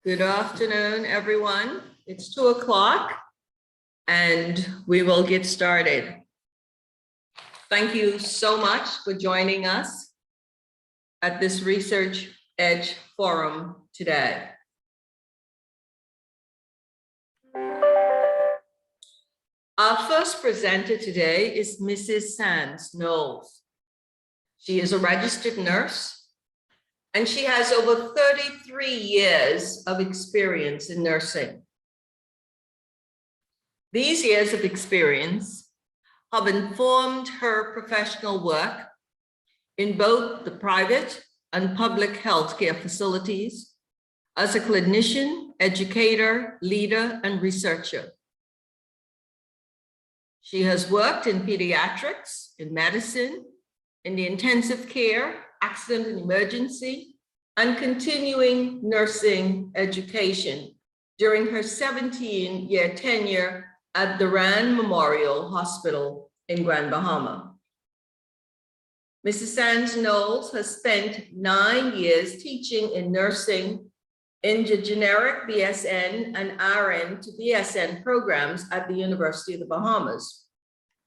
Good afternoon, everyone. It's 2 o'clock and we will get started. Thank you so much for joining us at this Research Edge Forum today. Our first presenter today is Mrs. Sands Knowles. She is a registered nurse and she has over 33 years of experience in nursing. These years of experience have informed her professional work in both the private and public healthcare facilities as a clinician, educator, leader, and researcher. She has worked in pediatrics, in medicine, in the intensive care, accident and emergency, and continuing nursing education during her 17-year tenure at the Rand Memorial Hospital in Grand Bahama. Mrs. Sands Knowles has spent 9 years teaching in nursing in the generic BSN and RN to BSN programs at the University of the Bahamas,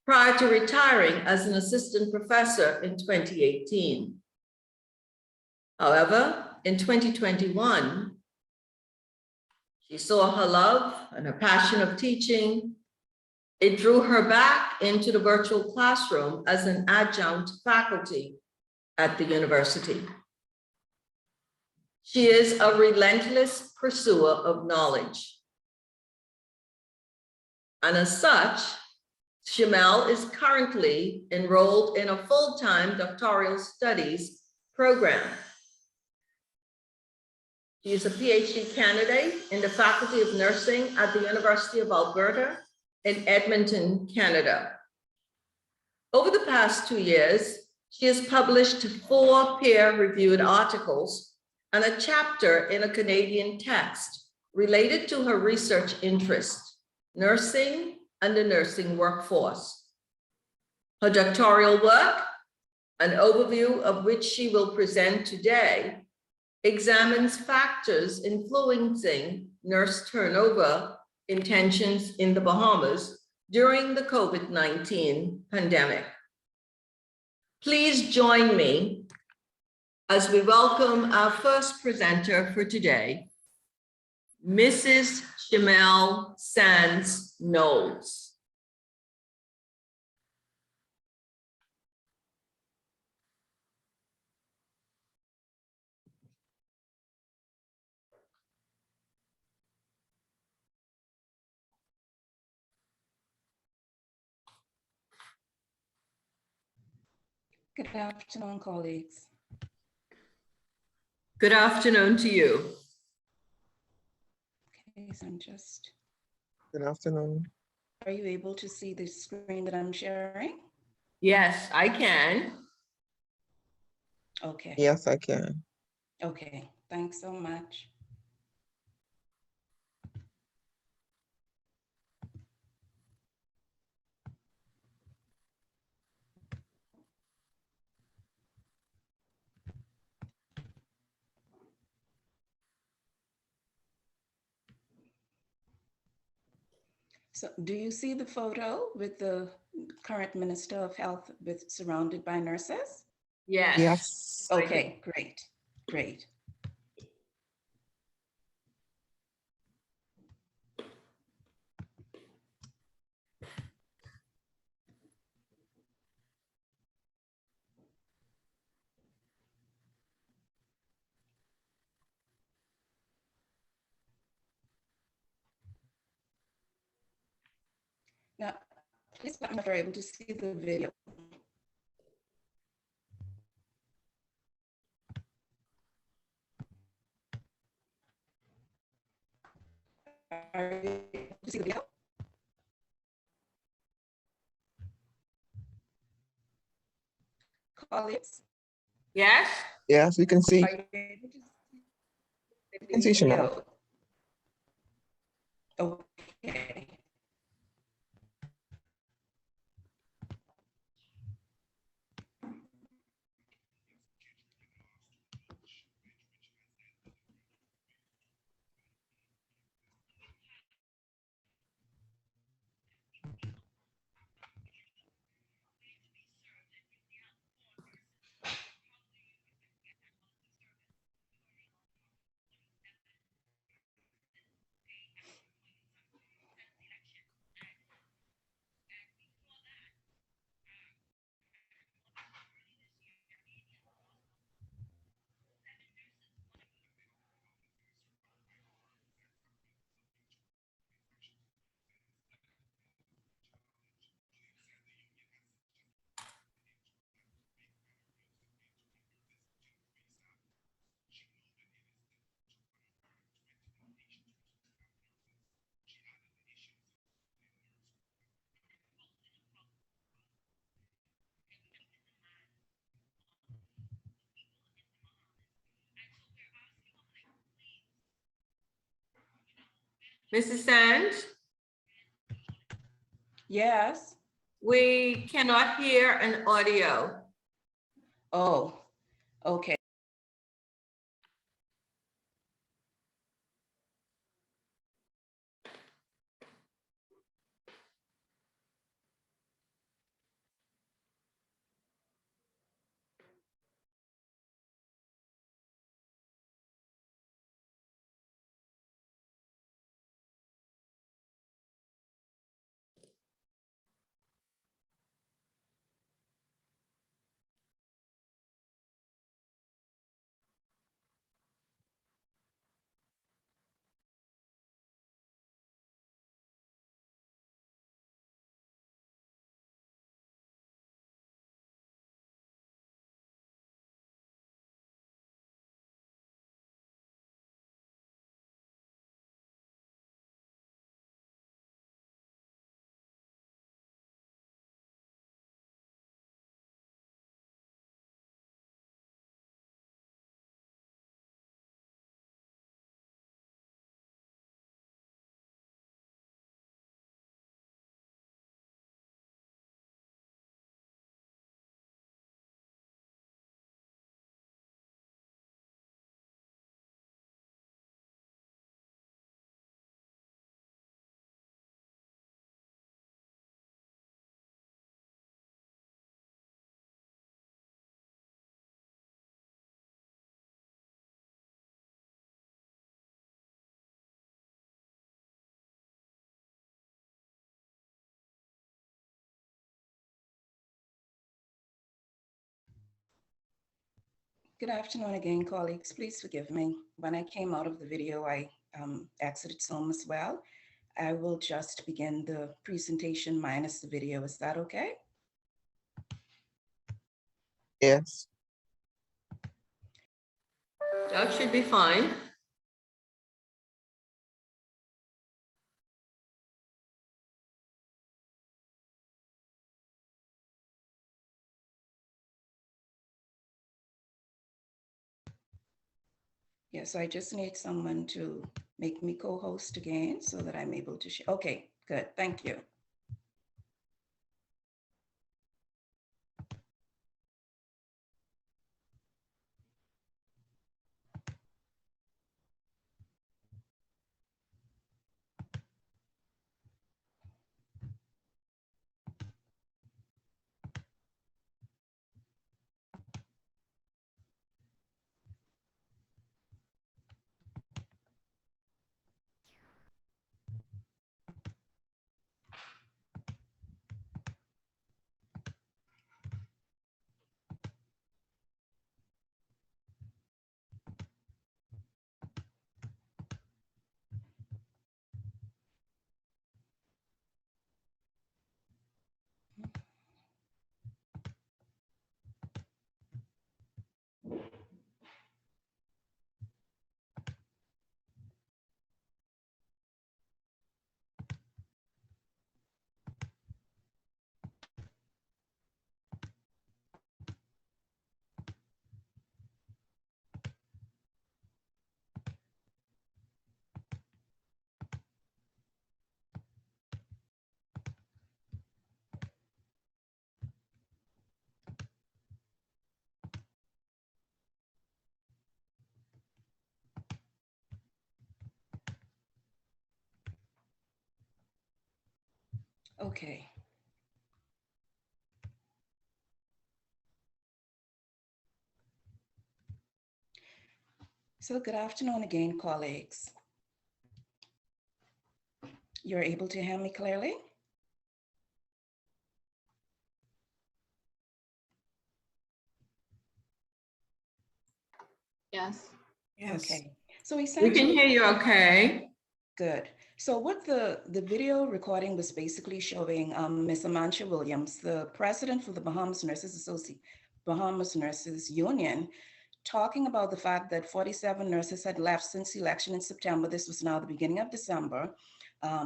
prior to retiring as an assistant professor in 2018. However, in 2021, she saw her love and her passion of teaching. It drew her back into the virtual classroom as an adjunct faculty at the university. She is a relentless pursuer of knowledge. And as such, Shamel is currently enrolled in a full-time doctoral studies program. She is a Ph.D. candidate in the Faculty of Nursing at the University of Alberta in Edmonton, Canada. Over the past 2 years, she has published 4 peer-reviewed articles and a chapter in a Canadian text related to her research interest, nursing and the nursing workforce. Her doctoral work, an overview of which she will present today, examines factors influencing nurse turnover intentions in the Bahamas during the COVID-19 pandemic. Please join me as we welcome our first presenter for today, Mrs. Shamel Sands Knowles. Good afternoon, colleagues. Good afternoon to you. Okay, so I'm just... Good afternoon. Are you able to see the screen that I'm sharing? Yes, I can. Okay. Yes, I can. Okay, thanks so much. So do you see the photo with the current Minister of Health surrounded by nurses? Yes. Yes. Okay, great, great. Now, please let me know if you're able to see the video. Are you able to see the video? Colleagues? Yes? Yes, we can see. Are you able to see the Can see Shamel. video? Okay. Mrs. Sands, Yes. we cannot hear an audio. Oh, okay. Good afternoon again, colleagues. Please forgive me. When I came out of the video, I exited Zoom as well. I will just begin the presentation minus the video. Is that okay? Yes. That should be fine. Yes, I just need someone to make me co-host again so that I'm able to share. Okay, good. Thank you. Okay. So good afternoon again, colleagues. You're able to hear me clearly? Yes. Yes. Okay. So We essentially, can hear you okay. good. So what the video recording was basically showing Ms. Amancia Williams, the president for the Bahamas Nurses Union, talking about the fact that 47 nurses had left since the election in September. This was now the beginning of December.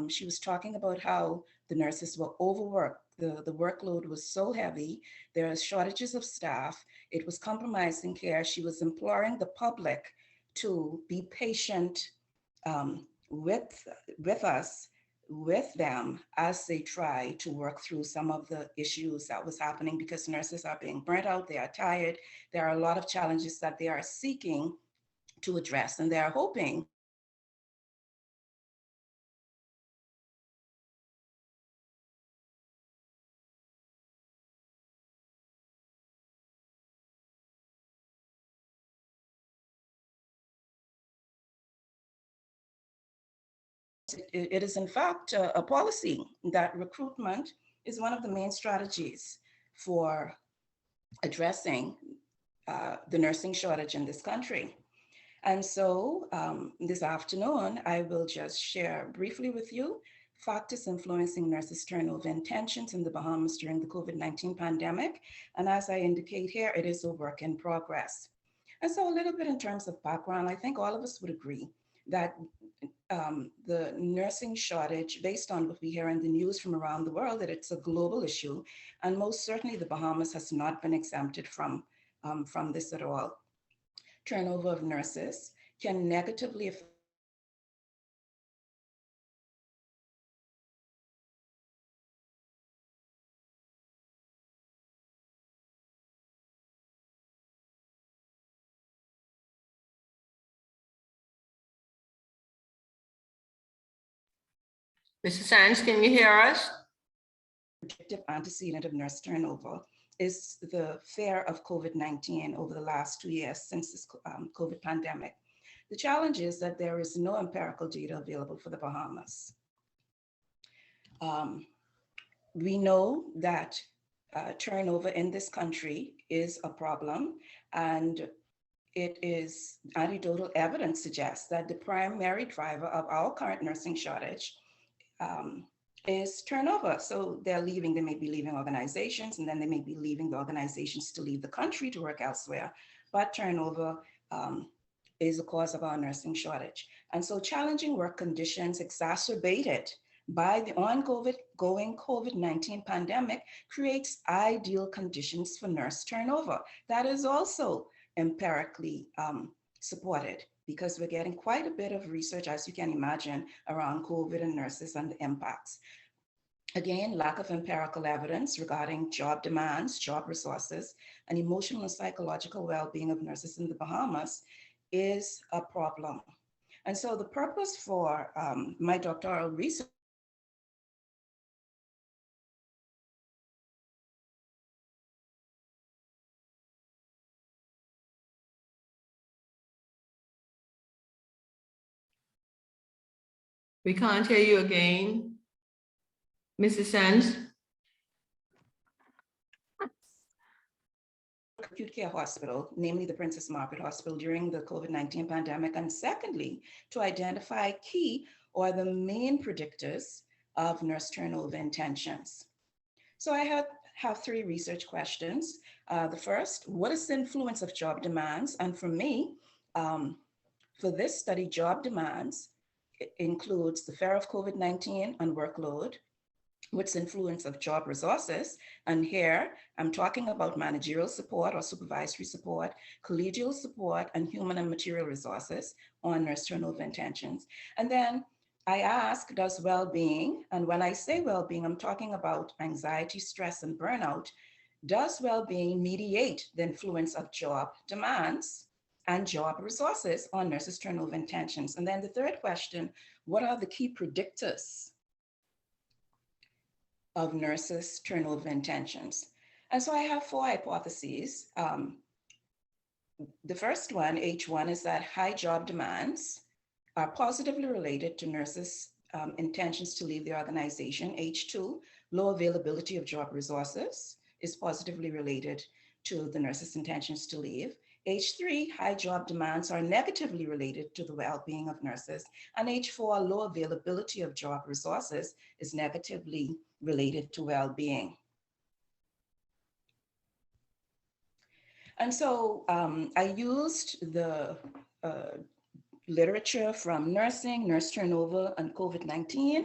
She was talking about how the nurses were overworked. The workload was so heavy. There are shortages of staff. It was compromising care. She was imploring the public to be patient with us, with them, as they try to work through some of the issues that was happening, because nurses are being burnt out, they are tired. There are a lot of challenges that they are seeking to address, and they are hoping it is in fact a policy that recruitment is one of the main strategies for addressing the nursing shortage in this country. And so this afternoon, I will just share briefly with you factors influencing nurses' turnover intentions in the Bahamas during the COVID-19 pandemic. And as I indicate here, it is a work in progress. And so a little bit in terms of background, I think all of us would agree that the nursing shortage, based on what we hear in the news from around the world, that it's a global issue. And most certainly the Bahamas has not been exempted from this at all. Turnover of nurses can negatively affect Mrs. Sands, can you hear us? predictive antecedent of nurse turnover is the fear of COVID-19 over the last 2 years since this COVID pandemic. The challenge is that there is no empirical data available for the Bahamas. We know that turnover in this country is a problem, and it is anecdotal evidence suggests that the primary driver of our current nursing shortage is turnover. So they're leaving, they may be leaving organizations, and then they may be leaving the organizations to leave the country to work elsewhere. But turnover is the cause of our nursing shortage. And so challenging work conditions exacerbated by the ongoing COVID-19 pandemic creates ideal conditions for nurse turnover. That is also empirically supported, because we're getting quite a bit of research, as you can imagine, around COVID and nurses and the impacts. Again, lack of empirical evidence regarding job demands, job resources, and emotional and psychological well-being of nurses in the Bahamas is a problem. And so the purpose for my doctoral research We can't hear you again. Mrs. Sands? acute care hospital, namely the Princess Margaret Hospital, during the COVID-19 pandemic, and secondly, to identify key or the main predictors of nurse turnover intentions. So I have 3 research questions. The first, what is the influence of job demands? And for me, for this study, job demands includes the fear of COVID-19 and workload, what's influence of job resources. And here I'm talking about managerial support or supervisory support, collegial support, and human and material resources on nurse turnover intentions. And then I ask, does well-being, and when I say well-being, I'm talking about anxiety, stress, and burnout, does well-being mediate the influence of job demands and job resources on nurses' turnover intentions? And then the third question, what are the key predictors of nurses' turnover intentions? And so I have 4 hypotheses. The first one, H1, is that high job demands are positively related to nurses' intentions to leave the organization. H2, low availability of job resources is positively related to the nurses' intentions to leave. H3, high job demands are negatively related to the well-being of nurses. And H4, low availability of job resources is negatively related to well-being. And so I used the literature from nursing, nurse turnover, and COVID-19.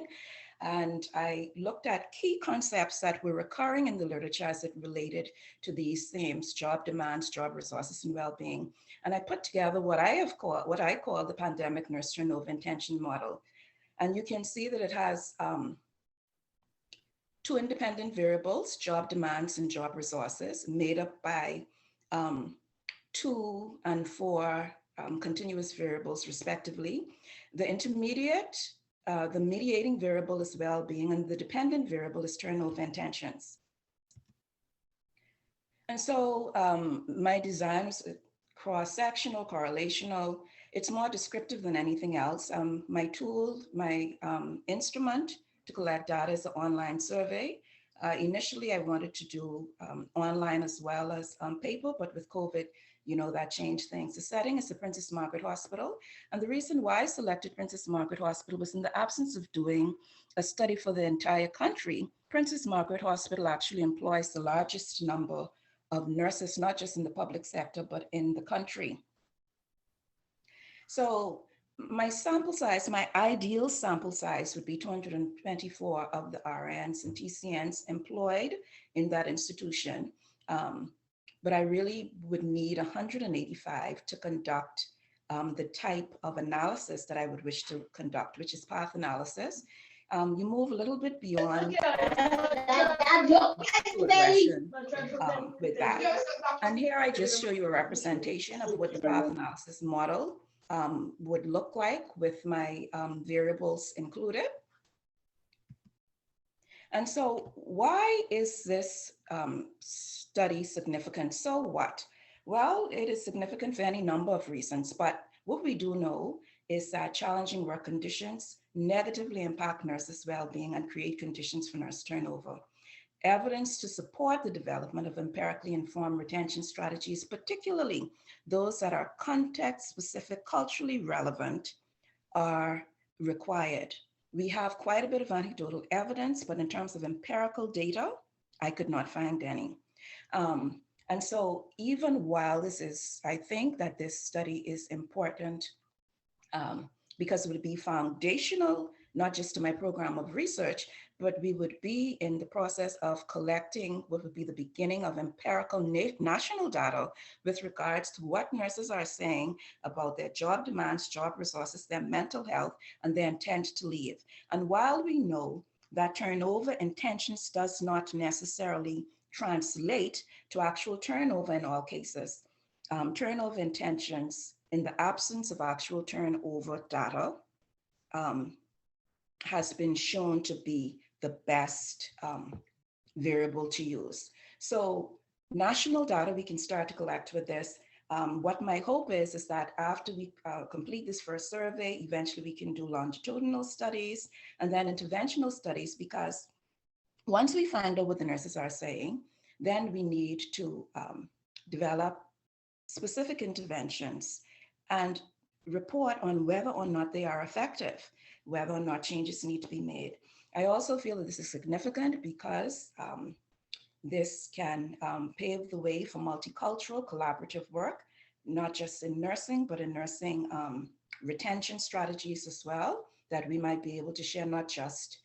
And I looked at key concepts that were recurring in the literature as it related to these themes: job demands, job resources, and well-being. And I put together what I call the pandemic nurse turnover intention model. And you can see that it has 2 independent variables, job demands and job resources, made up by 2 and 4 continuous variables respectively. The intermediate, the mediating variable is well-being, and the dependent variable is turnover intentions. And so my design is cross-sectional, correlational. It's more descriptive than anything else. My tool, my instrument to collect data is the online survey. Initially, I wanted to do online as well as paper, but with COVID, you know, that changed things. The setting is the Princess Margaret Hospital. And the reason why I selected Princess Margaret Hospital was in the absence of doing a study for the entire country. Princess Margaret Hospital actually employs the largest number of nurses, not just in the public sector, but in the country. So my sample size, my ideal sample size would be 224 of the RNs and TCNs employed in that institution. But I really would need 185 to conduct the type of analysis that I would wish to conduct, which is path analysis. You move a little bit beyond regression with that. And here I just show you a representation of what the path analysis model would look like with my variables included. And so why is this study significant? So what? Well, it is significant for any number of reasons, but what we do know is that challenging work conditions negatively impact nurses' well-being and create conditions for nurse turnover. Evidence to support the development of empirically informed retention strategies, particularly those that are context-specific, culturally relevant, are required. We have quite a bit of anecdotal evidence, but in terms of empirical data, I could not find any. And so even while this is, I think that this study is important because it would be foundational, not just to my program of research, but we would be in the process of collecting what would be the beginning of empirical national data with regards to what nurses are saying about their job demands, job resources, their mental health, and their intent to leave. And while we know that turnover intentions does not necessarily translate to actual turnover in all cases, turnover intentions in the absence of actual turnover data has been shown to be the best variable to use. So national data we can start to collect with this. What my hope is that after we complete this first survey, eventually we can do longitudinal studies and then interventional studies, because once we find out what the nurses are saying, then we need to develop specific interventions and report on whether or not they are effective, whether or not changes need to be made. I also feel that this is significant because this can pave the way for multicultural collaborative work, not just in nursing, but in nursing retention strategies as well, that we might be able to share not just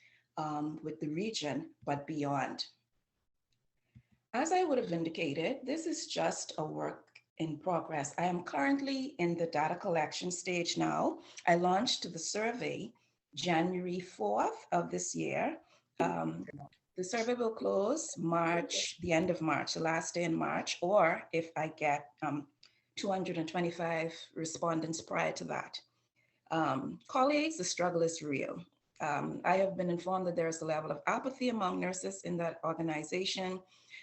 with the region, but beyond. As I would have indicated, this is just a work in progress. I am currently in the data collection stage now. I launched the survey January 4th of this year. The survey will close March, the end of March, the last day in March, or if I get 225 respondents prior to that. Colleagues, the struggle is real. I have been informed that there is a level of apathy among nurses in that organization.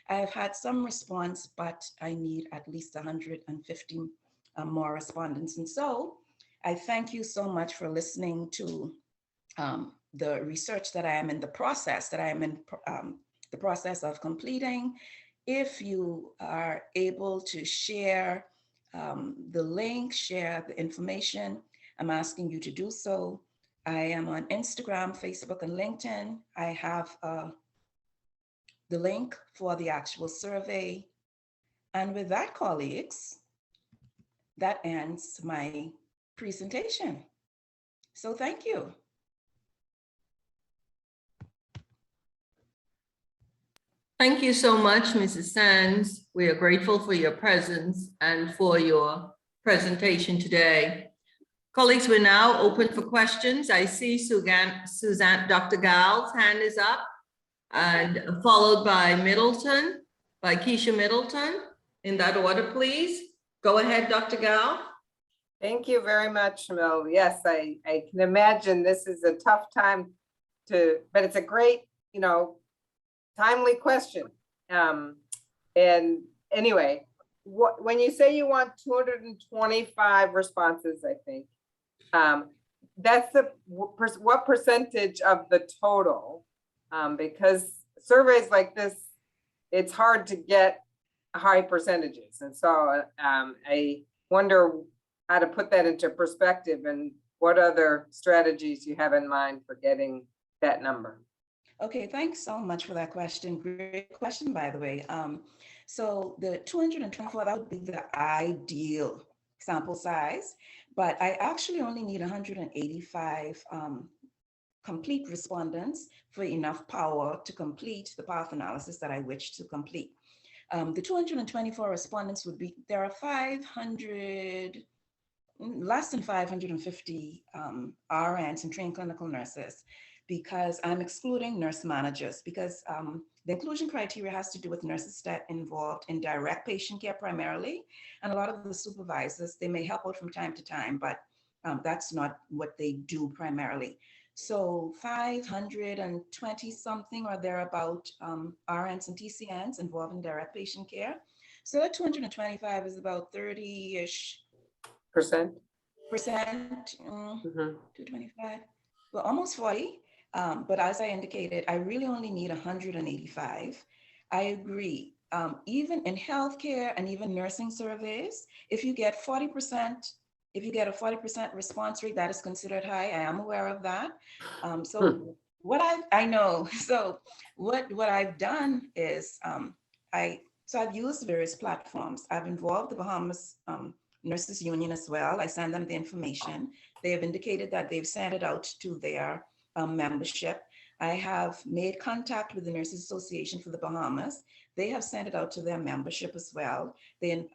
I have had some response, but I need at least 150 more respondents. And so I thank you so much for listening to the research that I am in the process, the process of completing. If you are able to share the link, share the information, I'm asking you to do so. I am on Instagram, Facebook, and LinkedIn. I have the link for the actual survey. And with that, colleagues, that ends my presentation. So thank you. Thank you so much, Mrs. Sands. We are grateful for your presence and for your presentation today. Colleagues, we're now open for questions. I see Suzanne, Dr. Gal's hand is up, and followed by Keisha Middleton. In that order, please. Go ahead, Dr. Gal. Thank you very much, Shamel. Yes, I can imagine this is a tough time but it's a great, timely question. And anyway, when you say you want 225 responses, I think, that's what percentage of the total? Because surveys like this, it's hard to get high percentages. And so I wonder how to put that into perspective and what other strategies you have in mind for getting that number. Okay, thanks so much for that question. Great question, by the way. So the 224, that would be the ideal sample size, but I actually only need 185 complete respondents for enough power to complete the path analysis that I wish to complete. The 224 respondents would be, there are less than 550 RNs and trained clinical nurses, because I'm excluding nurse managers, because the inclusion criteria has to do with nurses that involved in direct patient care primarily. And a lot of the supervisors, they may help out from time to time, but that's not what they do primarily. So 520 something or thereabout RNs and TCNs involved in direct patient care. So that 225 is about 30-ish Percent? 225, well, almost 40. But as I indicated, I really only need 185. I agree. Even in healthcare and even nursing surveys, if you get 40%, if you get a 40% response rate, that is considered high. I am aware of that. What I know, so what I've done is I've used various platforms. I've involved the Bahamas Nurses Union as well. I send them the information. They have indicated that they've sent it out to their membership. I have made contact with the Nurses Association for the Bahamas. They have sent it out to their membership as well. They've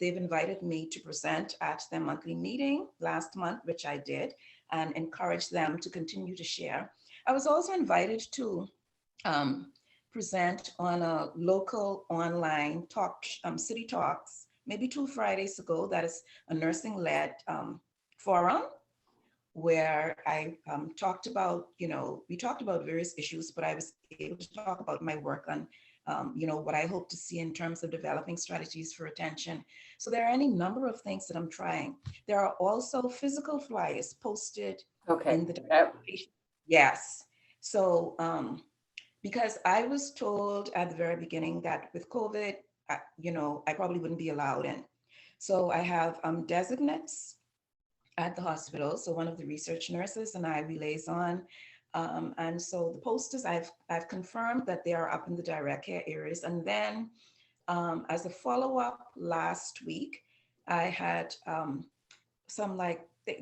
invited me to present at their monthly meeting last month, which I did, and encouraged them to continue to share. I was also invited to present on a local online talk, City Talks, maybe 2 Fridays ago. That is a nursing-led forum where I talked about, we talked about various issues, but I was able to talk about my work on, what I hope to see in terms of developing strategies for attention. So there are any number of things that I'm trying. There are also physical flyers posted in the documentation. Yes. So because I was told at the very beginning that with COVID, I probably wouldn't be allowed in. So I have designates at the hospital. So one of the research nurses and I, we liaison. And so the posters, I've confirmed that they are up in the direct care areas. And then as a follow-up last week, I had some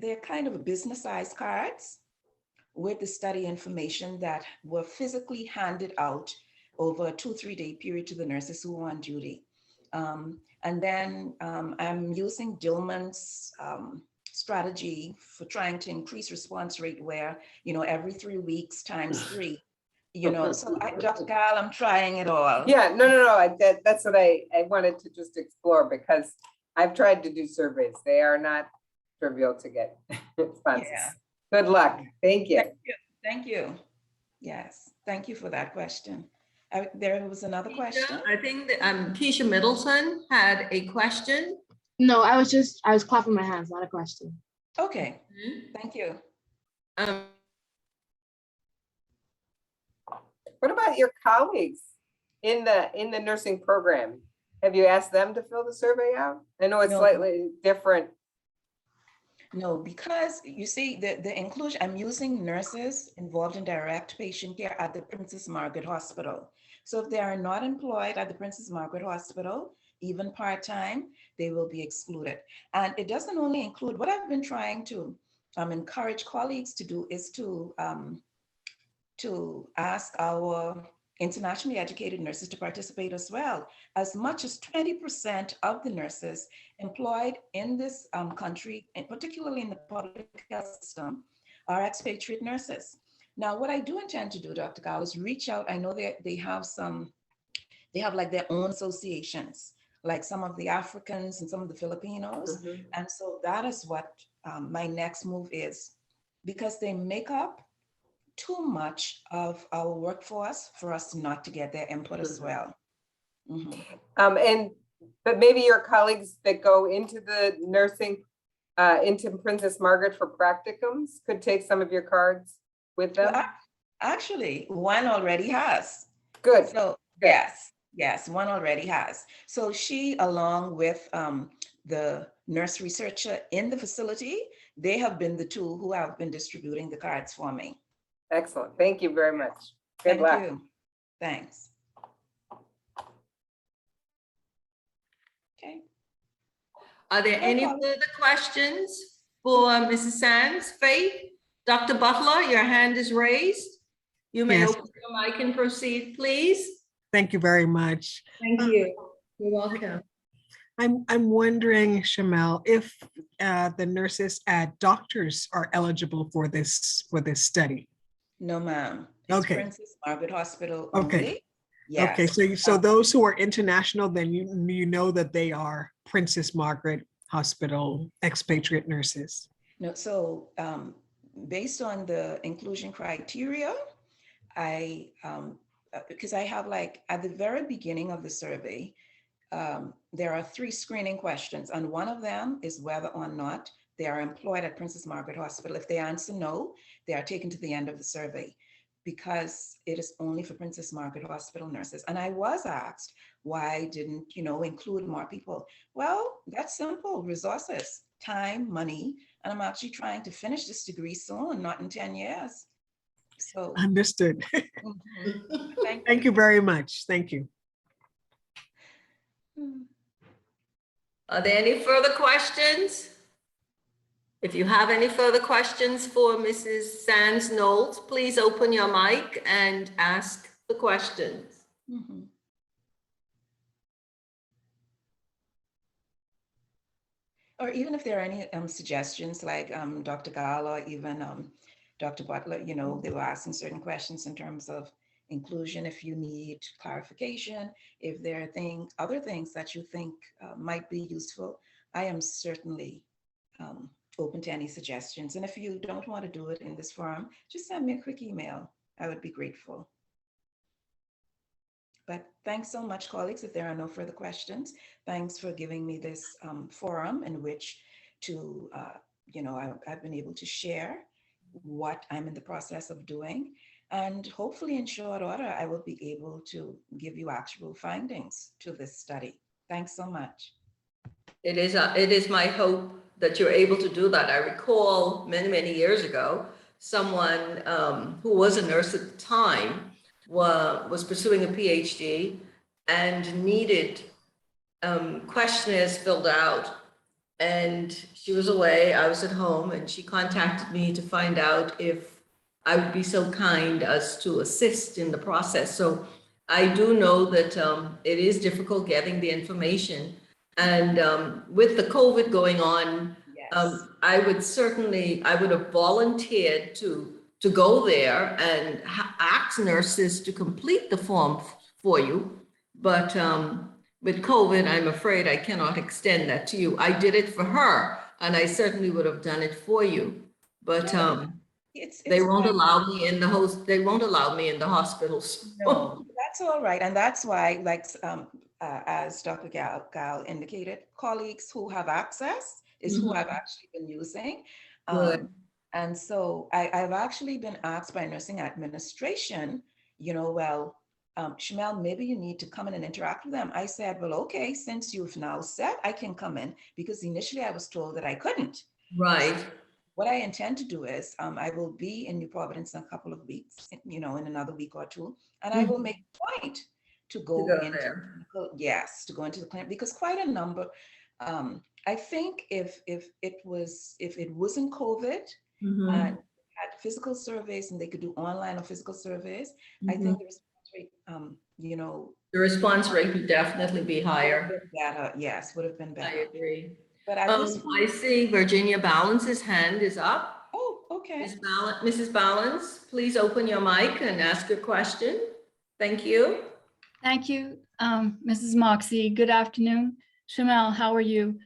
they're kind of business size cards with the study information that were physically handed out over a 2-3 day period to the nurses who were on duty. And then I'm using Dillman's strategy for trying to increase response rate where, every 3 weeks times 3, so Dr. Gal, I'm trying it all. Yeah, no. That's what I wanted to just explore, because I've tried to do surveys. They are not trivial to get responses. Yeah. Good luck. Thank you. Thank you. Yes, thank you for that question. There was another question. I think that Keisha Middleton had a question. No, I was clapping my hands, not a question. Okay, thank you. What about your colleagues in the nursing program? Have you asked them to fill the survey out? I know it's slightly different. No, because you see the inclusion, I'm using nurses involved in direct patient care at the Princess Margaret Hospital. So if they are not employed at the Princess Margaret Hospital, even part-time, they will be excluded. And it doesn't only include, what I've been trying to encourage colleagues to do is to ask our internationally educated nurses to participate as well. As much as 20% of the nurses employed in this country, and particularly in the public health system, are expatriate nurses. Now, what I do intend to do, Dr. Gal, is reach out. I know they have like their own associations, like some of the Africans and some of the Filipinos. And so that is what my next move is, because they make up too much of our workforce for us not to get their input as well. But maybe your colleagues that go into the nursing, into Princess Margaret for practicums could take some of your cards with them. Well, actually, one already has. Good. So Good. yes, one already has. So she, along with the nurse researcher in the facility, they have been the two who have been distributing the cards for me. Excellent. Thank you very much. Good Thank luck. you. Thanks. Okay. Are there any further questions for Mrs. Sands? Faith? Dr. Butler, your hand is raised. You may Yes. open your mic and proceed, please. Thank you very much. Thank you. You're welcome. I'm wondering, Shamel, if the nurses at doctors are eligible for this study. No, ma'am. It's Okay. Princess Margaret Hospital Okay. only. Yes. Okay, so those who are international, then you know that they are Princess Margaret Hospital expatriate nurses. No, so based on the inclusion criteria, because I have like at the very beginning of the survey, there are 3 screening questions, and one of them is whether or not they are employed at Princess Margaret Hospital. If they answer no, they are taken to the end of the survey, because it is only for Princess Margaret Hospital nurses. And I was asked, why didn't include more people? Well, that's simple: resources, time, money, and I'm actually trying to finish this degree soon, not in 10 years. So Understood. thank Thank you very much. Thank you. Are there any further questions? If you have any further questions for Mrs. Sands Knowles, please open your mic and ask the questions. Or even if there are any suggestions, like Dr. Gall or even Dr. Butler, they were asking certain questions in terms of inclusion. If you need clarification, if there are other things that you think might be useful, I am certainly open to any suggestions. And if you don't want to do it in this forum, just send me a quick email. I would be grateful. But thanks so much, colleagues. If there are no further questions, thanks for giving me this forum in which to, I've been able to share what I'm in the process of doing. And hopefully in short order, I will be able to give you actual findings to this study. Thanks so much. It is my hope that you're able to do that. I recall many, many years ago, someone who was a nurse at the time was pursuing a Ph.D. and needed questionnaires filled out. And she was away, I was at home, and she contacted me to find out if I would be so kind as to assist in the process. So I do know that it is difficult getting the information. And with the COVID going on, Yes. I would have volunteered to go there and ask nurses to complete the form for you. But with COVID, I'm afraid I cannot extend that to you. I did it for her, and I certainly would have done it for you. But they won't allow me in the They won't allow me in the hospitals. No, that's all right. And that's why, like, as Dr. Gal indicated, colleagues who have access is who I've actually been using. Good. And so I've actually been asked by nursing administration, Shamel, maybe you need to come in and interact with them. I said, well, okay, since you've now said I can come in, because initially I was told that I couldn't. Right. So what I intend to do is I will be in New Providence in a couple of weeks, in another week or two, and I will make a point to go into to go into the clinic, because quite a number, I think if it wasn't COVID and had physical surveys and they could do online or physical surveys, I think there's You know, The response rate would definitely be higher. better, yes, would have been I better. agree. But at this I point, see Virginia Balance's hand is up. oh, okay. Mrs. Balance, please open your mic and ask your question. Thank you. Thank you, Mrs. Moxie. Good afternoon. Shamel, how are you?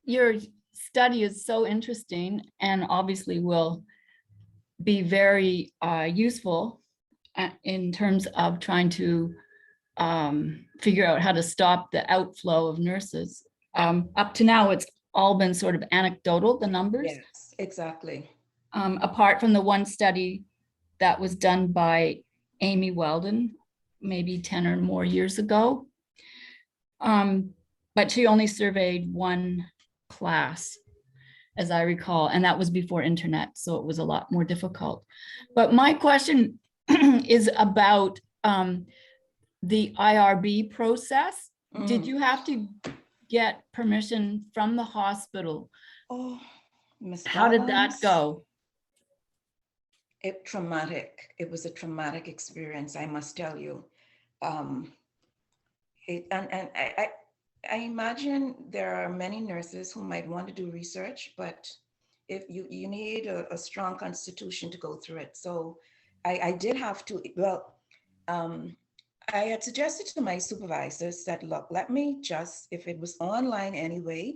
Your study is so interesting and obviously will be very useful in terms of trying to figure out how to stop the outflow of nurses. Up to now, it's all been sort of anecdotal, the numbers. Yes, exactly. Apart from the one study that was done by Amy Weldon, maybe 10 or more years ago. But she only surveyed one class, as I recall, and that was before internet, so it was a lot more difficult. But my question is about the IRB process. Did you have to get permission from the hospital? Oh, Miss How did that Balance, go? Traumatic. It was a traumatic experience, I must tell you. I imagine there are many nurses who might want to do research, but if you need a strong constitution to go through it. So I did have to, well, I had suggested to my supervisors that, look, let me just, if it was online anyway,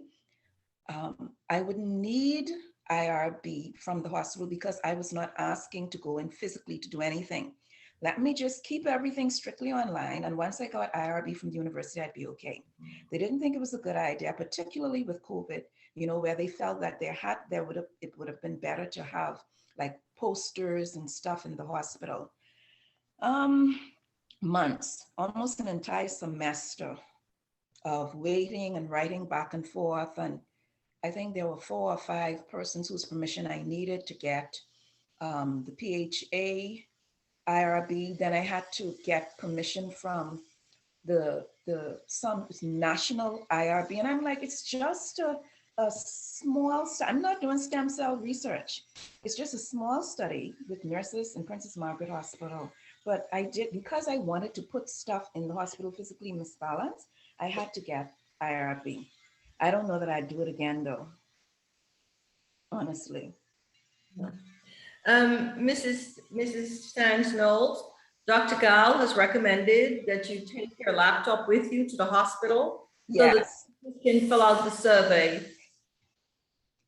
I would need IRB from the hospital because I was not asking to go in physically to do anything. Let me just keep everything strictly online. And once I got IRB from the university, I'd be okay. They didn't think it was a good idea, particularly with COVID, you know, where they felt that it would have been better to have like posters and stuff in the hospital. Months, almost an entire semester of waiting and writing back and forth. And I think there were 4 or 5 persons whose permission I needed to get the Ph.D. IRB. Then I had to get permission from some national IRB. And I'm like, it's just a small, I'm not doing stem cell research. It's just a small study with nurses in Princess Margaret Hospital. But I did, because I wanted to put stuff in the hospital physically, Miss Balance, I had to get IRB. I don't know that I'd do it again though, honestly. Mrs. Sands-Knowles, Dr. Gal has recommended that you take your laptop with you to the hospital so that Yes, you can fill out the survey.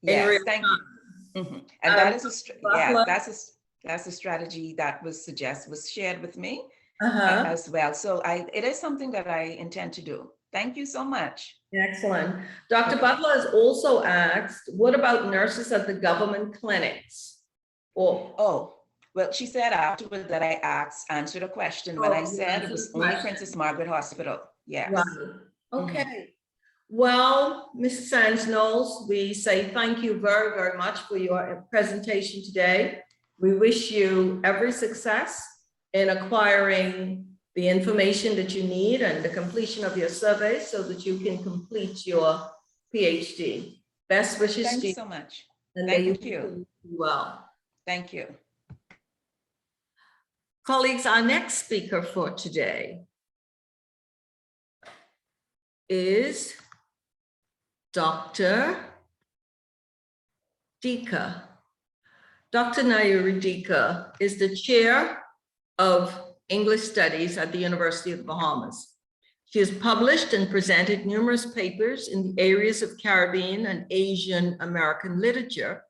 yes, thank you. Mhm. And that is that's a strategy that was shared with me as well. So it is something that I intend to do. Thank you so much. Excellent. Dr. Butler has also asked, what about nurses at the government clinics? Oh, well, she said afterward that I answered a question when I said it was only Princess Margaret Hospital. Yes. Right. Okay. Well, Mrs. Sands-Knowles, we say thank you very, very much for your presentation today. We wish you every success in acquiring the information that you need and the completion of your survey so that you can complete your PhD. Best wishes to you. Thank you so much. And Thank you. Well. Thank you. Colleagues, our next speaker for today is Dr. Deka. Dr. Mayuri Deka is the chair of English Studies at the University of the Bahamas. She has published and presented numerous papers in the areas of Caribbean and Asian American literature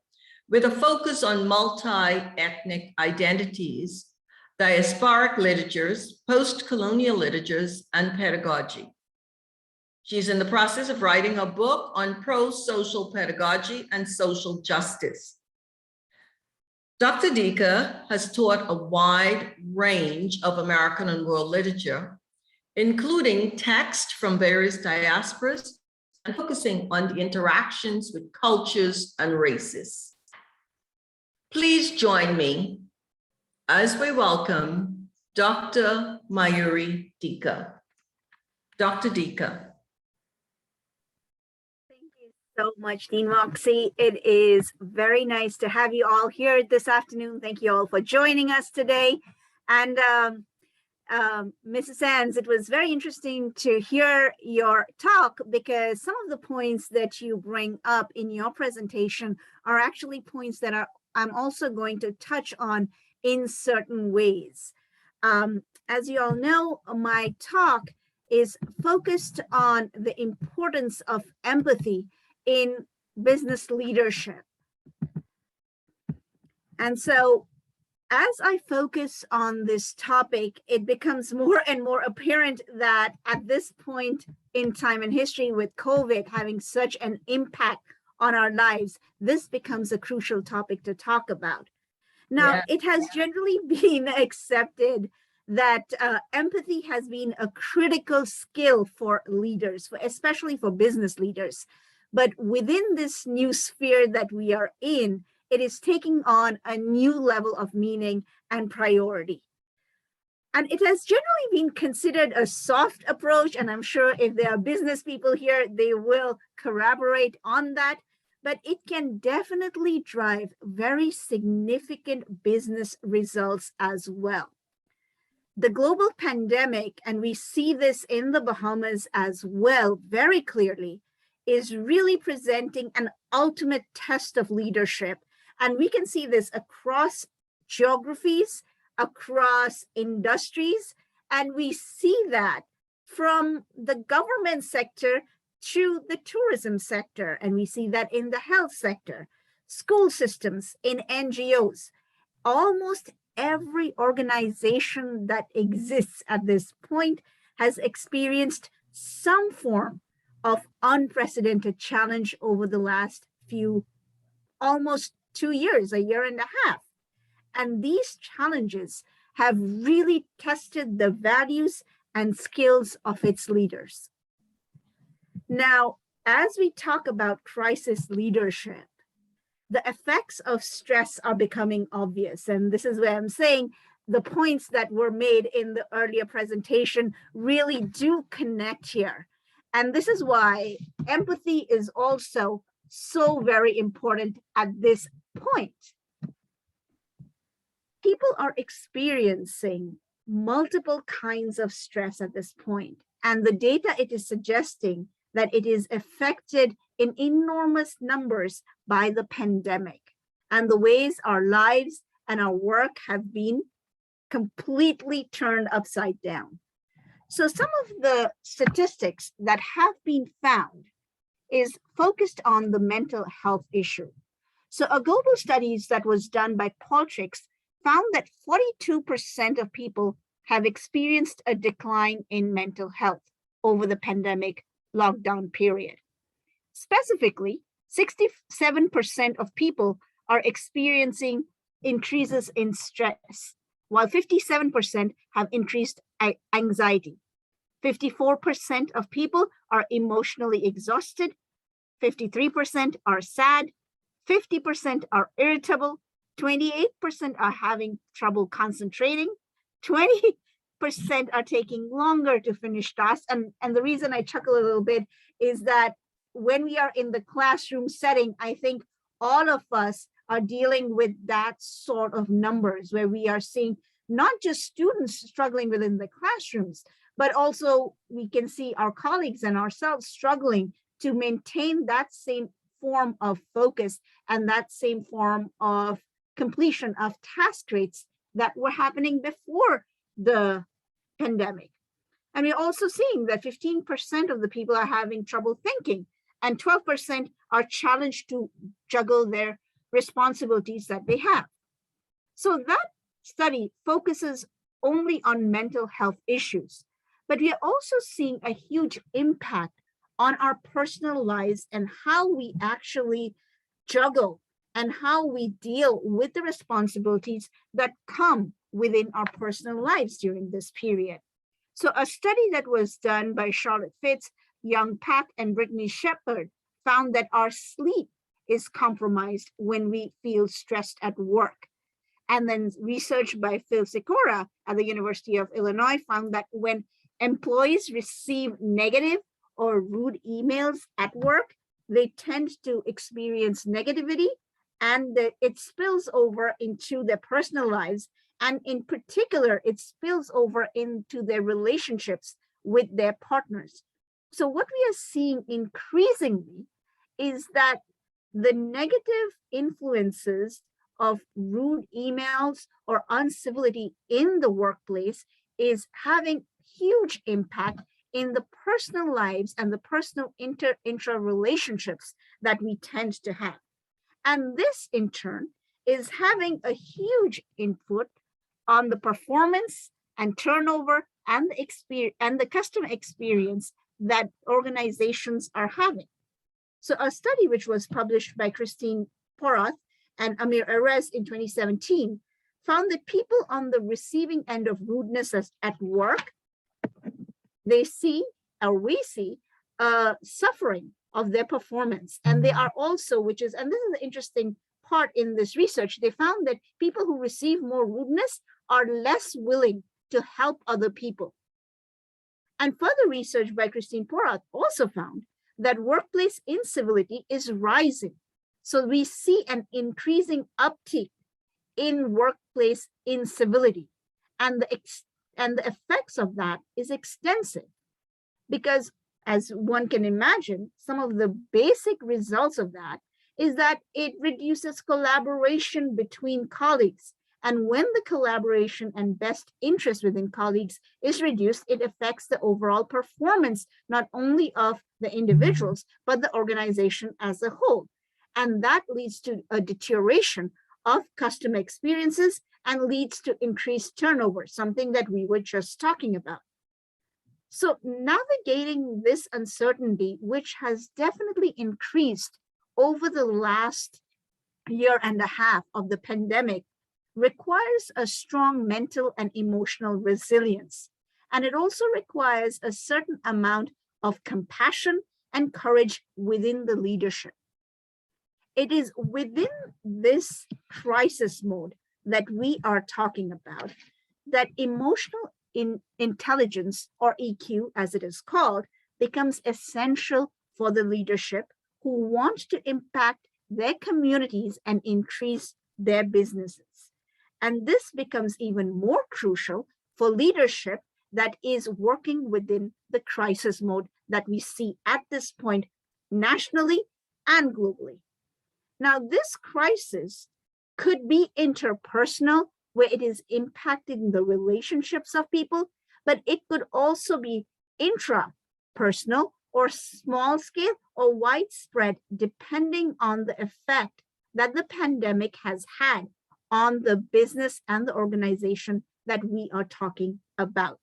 with a focus on multi-ethnic identities, diasporic literatures, post-colonial literatures, and pedagogy. She's in the process of writing a book on pro-social pedagogy and social justice. Dr. Deka has taught a wide range of American and world literature, including text from various diasporas and focusing on the interactions with cultures and races. Please join me as we welcome Dr. Mayuri Deka. Dr. Deka. So much, Dean Moxie. It is very nice to have you all here this afternoon. Thank you all for joining us today. And Mrs. Sands, it was very interesting to hear your talk because some of the points that you bring up in your presentation are actually points that I'm also going to touch on in certain ways. As you all know, my talk is focused on the importance of empathy in business leadership. And so as I focus on this topic, it becomes more and more apparent that at this point in time in history, with COVID having such an impact on our lives, this becomes a crucial topic to talk about. Now, Yeah. it has generally been accepted that empathy has been a critical skill for leaders, especially for business leaders. But within this new sphere that we are in, it is taking on a new level of meaning and priority. And it has generally been considered a soft approach, and I'm sure if there are business people here, they will corroborate on that. But it can definitely drive very significant business results as well. The global pandemic, and we see this in the Bahamas as well very clearly, is really presenting an ultimate test of leadership. And we can see this across geographies, across industries, and we see that from the government sector to the tourism sector, and we see that in the health sector, school systems, in NGOs. Almost every organization that exists at this point has experienced some form of unprecedented challenge over the last almost 2 years, a year and a half. And these challenges have really tested the values and skills of its leaders. Now, as we talk about crisis leadership, the effects of stress are becoming obvious. And this is where I'm saying the points that were made in the earlier presentation really do connect here. And this is why empathy is also so very important at this point. People are experiencing multiple kinds of stress at this point, and the data it is suggesting that it is affected in enormous numbers by the pandemic and the ways our lives and our work have been completely turned upside down. So some of the statistics that have been found is focused on the mental health issue. So a global study that was done by Qualtrics found that 42% of people have experienced a decline in mental health over the pandemic lockdown period. Specifically, 67% of people are experiencing increases in stress, while 57% have increased anxiety. 54% of people are emotionally exhausted, 53% are sad, 50% are irritable, 28% are having trouble concentrating, 20% are taking longer to finish tasks. And the reason I chuckle a little bit is that when we are in the classroom setting, I think all of us are dealing with that sort of numbers where we are seeing not just students struggling within the classrooms, but also we can see our colleagues and ourselves struggling to maintain that same form of focus and that same form of completion of task rates that were happening before the pandemic. And we're also seeing that 15% of the people are having trouble thinking, and 12% are challenged to juggle their responsibilities that they have. So that study focuses only on mental health issues, but we are also seeing a huge impact on our personal lives and how we actually juggle and how we deal with the responsibilities that come within our personal lives during this period. So a study that was done by Charlotte Fitz, Young Pak, and Brittany Shepard found that our sleep is compromised when we feel stressed at work. And then research by Phil Sikora at the University of Illinois found that when employees receive negative or rude emails at work, they tend to experience negativity, and it spills over into their personal lives, And in particular, it spills over into their relationships with their partners. So what we are seeing increasingly is that the negative influences of rude emails or uncivility in the workplace is having huge impact in the personal lives and the personal intra relationships that we tend to have. And this in turn is having a huge input on the performance and turnover and the experience and the customer experience that organizations are having. So a study which was published by Christine Porath and Amir Erez in 2017 found that people on the receiving end of rudeness at work, we see suffering of their performance. And they are also, and this is the interesting part in this research, they found that people who receive more rudeness are less willing to help other people. And further research by Christine Porath also found that workplace incivility is rising. So we see an increasing uptick in workplace incivility. And the effects of that is extensive, because as one can imagine, some of the basic results of that is that it reduces collaboration between colleagues. And when the collaboration and best interest within colleagues is reduced, it affects the overall performance, not only of the individuals, but the organization as a whole. And that leads to a deterioration of customer experiences and leads to increased turnover, something that we were just talking about. So navigating this uncertainty, which has definitely increased over the last year and a half of the pandemic, requires a strong mental and emotional resilience. And it also requires a certain amount of compassion and courage within the leadership. It is within this crisis mode that we are talking about that emotional intelligence, or EQ as it is called, becomes essential for the leadership who want to impact their communities and increase their businesses. And this becomes even more crucial for leadership that is working within the crisis mode that we see at this point nationally and globally. Now, this crisis could be interpersonal, where it is impacting the relationships of people, but it could also be intrapersonal or small scale or widespread, depending on the effect that the pandemic has had on the business and the organization that we are talking about.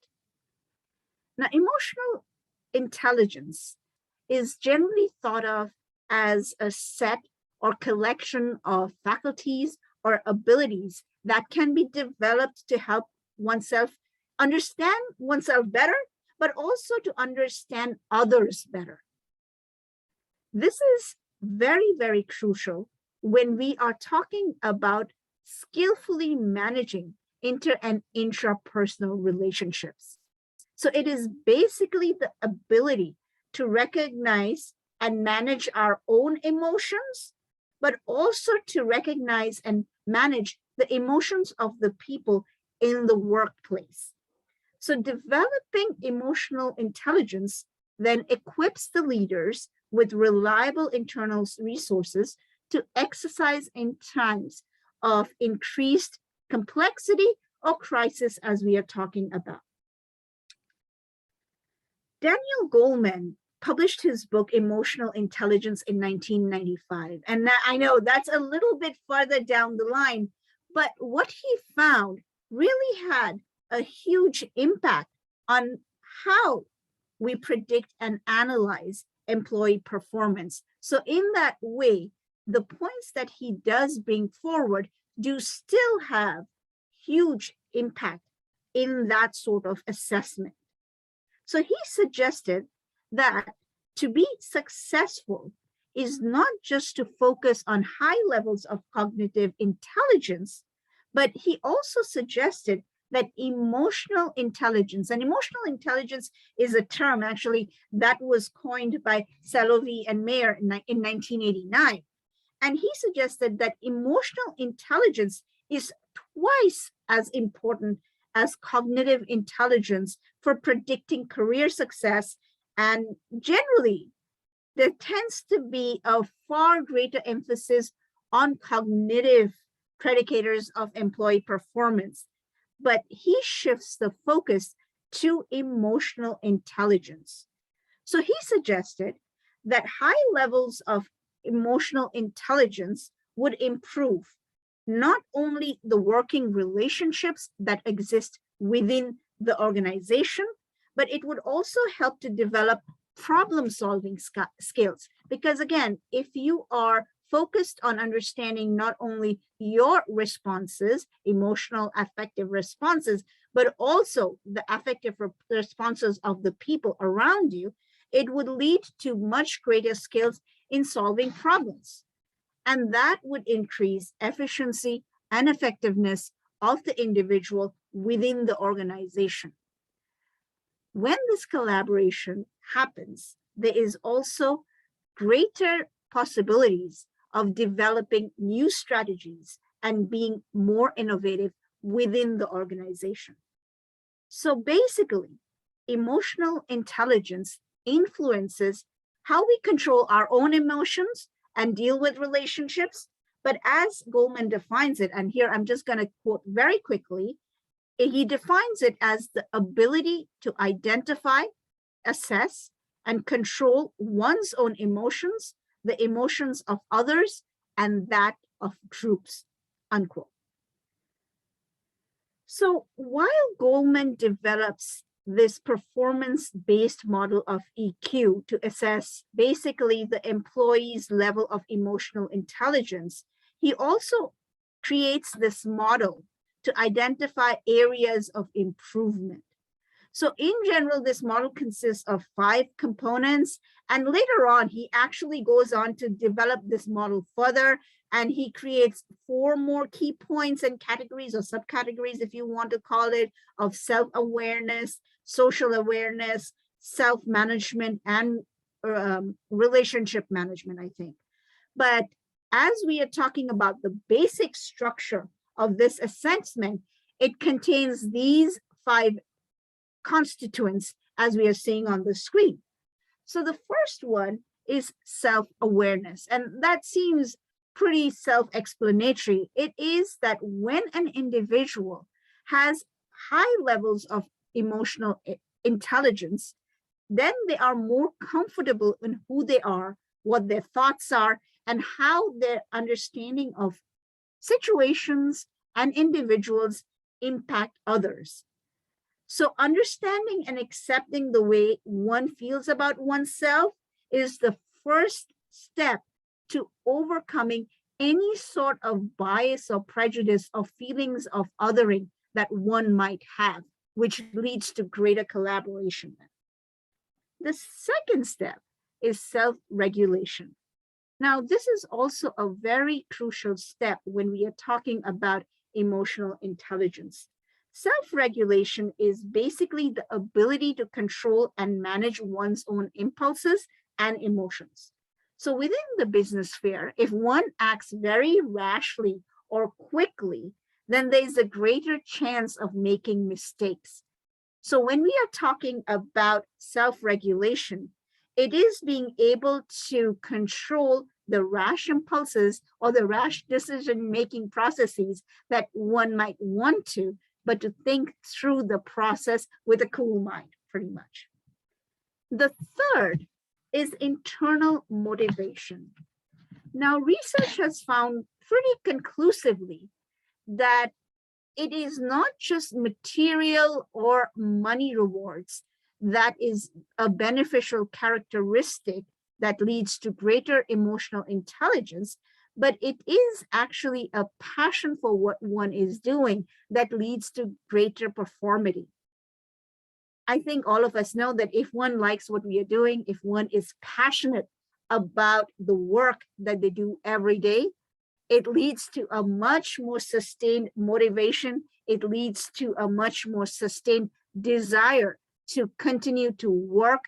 Now, emotional intelligence is generally thought of as a set or collection of faculties or abilities that can be developed to help oneself understand oneself better, but also to understand others better. This is very, very crucial when we are talking about skillfully managing inter and intrapersonal relationships. So it is basically the ability to recognize and manage our own emotions, but also to recognize and manage the emotions of the people in the workplace. So developing emotional intelligence then equips the leaders with reliable internal resources to exercise in times of increased complexity or crisis, as we are talking about. Daniel Goleman published his book, Emotional Intelligence, in 1995. And I know that's a little bit farther down the line, but what he found really had a huge impact on how we predict and analyze employee performance. So in that way, the points that he does bring forward do still have huge impact in that sort of assessment. So he suggested that to be successful is not just to focus on high levels of cognitive intelligence, but he also suggested that emotional intelligence, and emotional intelligence is a term actually that was coined by Salovey and Mayer in 1989. And he suggested that emotional intelligence is twice as important as cognitive intelligence for predicting career success. And generally, there tends to be a far greater emphasis on cognitive predicators of employee performance. But he shifts the focus to emotional intelligence. So he suggested that high levels of emotional intelligence would improve not only the working relationships that exist within the organization, but it would also help to develop problem-solving skills. Because again, if you are focused on understanding not only your responses, emotional, affective responses, but also the affective responses of the people around you, it would lead to much greater skills in solving problems. And that would increase efficiency and effectiveness of the individual within the organization. When this collaboration happens, there is also greater possibilities of developing new strategies and being more innovative within the organization. So basically, emotional intelligence influences how we control our own emotions and deal with relationships. But as Goleman defines it, and here I'm just going to quote very quickly, he defines it as the ability to identify, assess, and control one's own emotions, the emotions of others, and that of groups, unquote. So while Goleman develops this performance-based model of EQ to assess basically the employee's level of emotional intelligence, he also creates this model to identify areas of improvement. So in general, this model consists of 5 components, and later on, he actually goes on to develop this model further, and he creates 4 more key points and categories or subcategories, if you want to call it, of self-awareness, social awareness, self-management, and relationship management, I think. But as we are talking about the basic structure of this assessment, it contains these 5 constituents as we are seeing on the screen. So the first one is self-awareness, and that seems pretty self-explanatory. It is that when an individual has high levels of emotional intelligence, then they are more comfortable in who they are, what their thoughts are, and how their understanding of situations and individuals impact others. So understanding and accepting the way one feels about oneself is the first step to overcoming any sort of bias or prejudice or feelings of othering that one might have, which leads to greater collaboration. The second step is self-regulation. Now, this is also a very crucial step when we are talking about emotional intelligence. Self-regulation is basically the ability to control and manage one's own impulses and emotions. So within the business sphere, if one acts very rashly or quickly, then there's a greater chance of making mistakes. So when we are talking about self-regulation, it is being able to control the rash impulses or the rash decision-making processes that one might want to, but to think through the process with a cool mind, pretty much. The third is internal motivation. Now, research has found pretty conclusively that it is not just material or money rewards that is a beneficial characteristic that leads to greater emotional intelligence, but it is actually a passion for what one is doing that leads to greater performity. I think all of us know that if one likes what we are doing, if one is passionate about the work that they do every day, it leads to a much more sustained motivation. It leads to a much more sustained desire to continue to work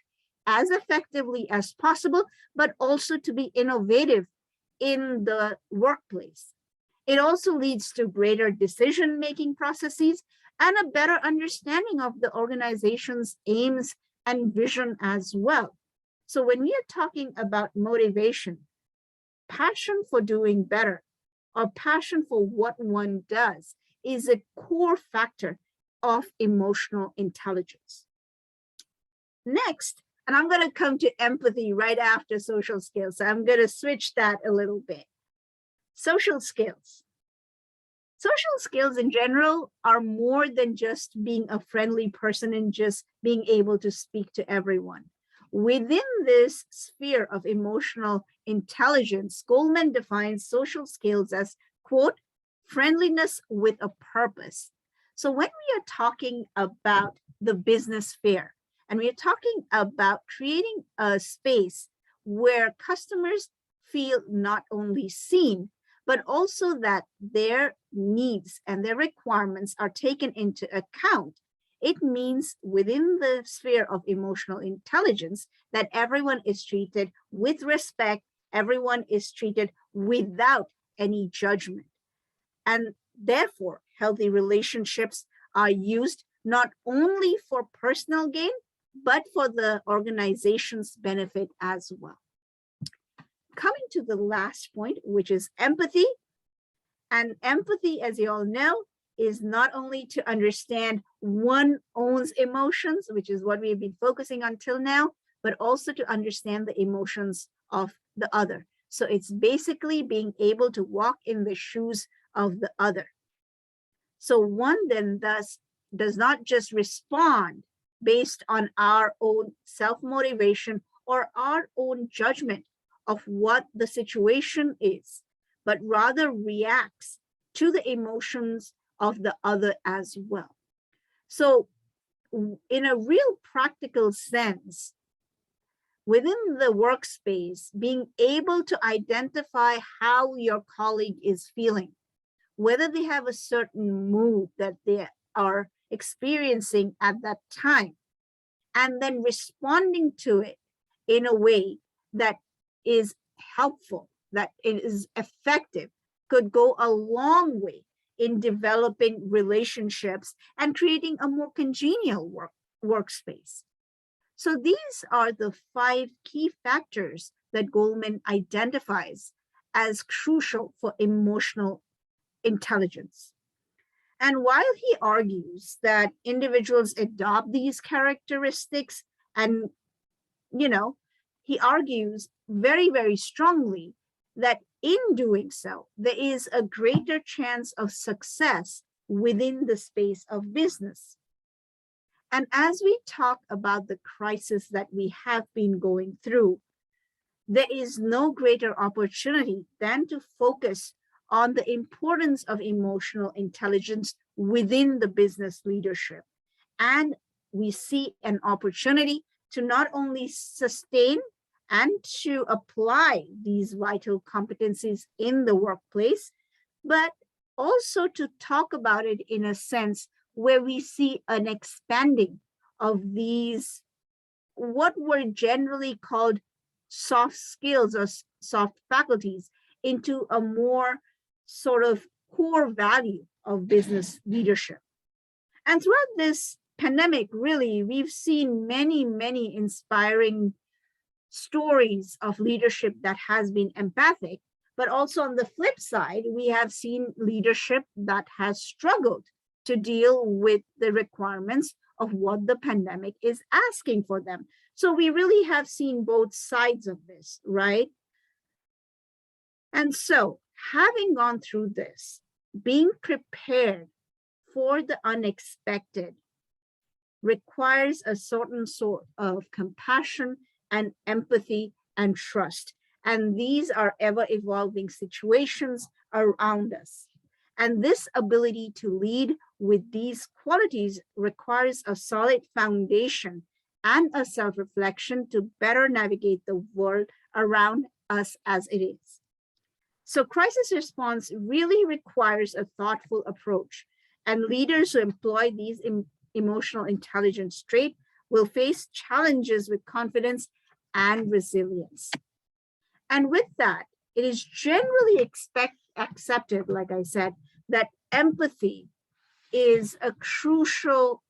as effectively as possible, but also to be innovative in the workplace. It also leads to greater decision-making processes and a better understanding of the organization's aims and vision as well. So when we are talking about motivation, passion for doing better or passion for what one does is a core factor of emotional intelligence. Next, and I'm going to come to empathy right after social skills. So I'm going to switch that a little bit. Social skills. Social skills in general are more than just being a friendly person and just being able to speak to everyone. Within this sphere of emotional intelligence, Goleman defines social skills as, quote, friendliness with a purpose. So when we are talking about the business sphere, and we are talking about creating a space where customers feel not only seen, but also that their needs and their requirements are taken into account, it means within the sphere of emotional intelligence that everyone is treated with respect, everyone is treated without any judgment. And therefore, healthy relationships are used not only for personal gain, but for the organization's benefit as well. Coming to the last point, which is empathy. And empathy, as you all know, is not only to understand one's own emotions, which is what we've been focusing on till now, but also to understand the emotions of the other. So it's basically being able to walk in the shoes of the other. So one then thus does not just respond based on our own self-motivation or our own judgment of what the situation is, but rather reacts to the emotions of the other as well. So in a real practical sense, within the workspace, being able to identify how your colleague is feeling, whether they have a certain mood that they are experiencing at that time, and then responding to it in a way that is helpful, that it is effective, could go a long way in developing relationships and creating a more congenial workspace. So these are the 5 key factors that Goleman identifies as crucial for emotional intelligence. And while he argues that individuals adopt these characteristics, and he argues very, very strongly that in doing so, there is a greater chance of success within the space of business. And as we talk about the crisis that we have been going through, there is no greater opportunity than to focus on the importance of emotional intelligence within the business leadership. And we see an opportunity to not only sustain and to apply these vital competencies in the workplace, but also to talk about it in a sense where we see an expanding of these, what were generally called soft skills or soft faculties, into a more sort of core value of business leadership. And throughout this pandemic, really, we've seen many, many inspiring stories of leadership that has been empathic, but also on the flip side, we have seen leadership that has struggled to deal with the requirements of what the pandemic is asking for them. So we really have seen both sides of this, right? And so, having gone through this, being prepared for the unexpected requires a certain sort of compassion and empathy and trust. And these are ever-evolving situations around us. And this ability to lead with these qualities requires a solid foundation and a self-reflection to better navigate the world around us as it is. So crisis response really requires a thoughtful approach, and leaders who employ these emotional intelligence traits will face challenges with confidence and resilience. And with that, it is generally accepted, like I said, that empathy is a crucial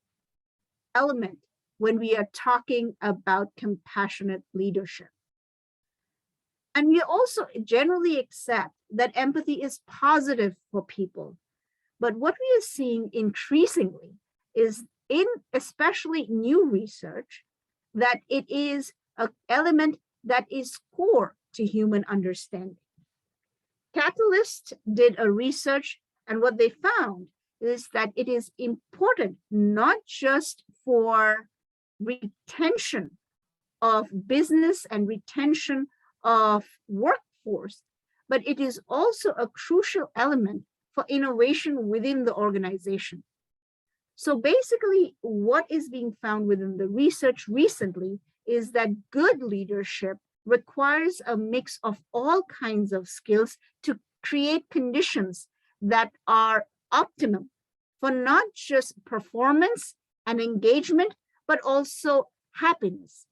element when we are talking about compassionate leadership. And we also generally accept that empathy is positive for people. But what we are seeing increasingly is in especially new research, that it is an element that is core to human understanding. Catalyst did a research, and what they found is that it is important not just for retention of business and retention of workforce, but it is also a crucial element for innovation within the organization. So basically, what is being found within the research recently is that good leadership requires a mix of all kinds of skills to create conditions that are optimum for not just performance and engagement, but also happiness.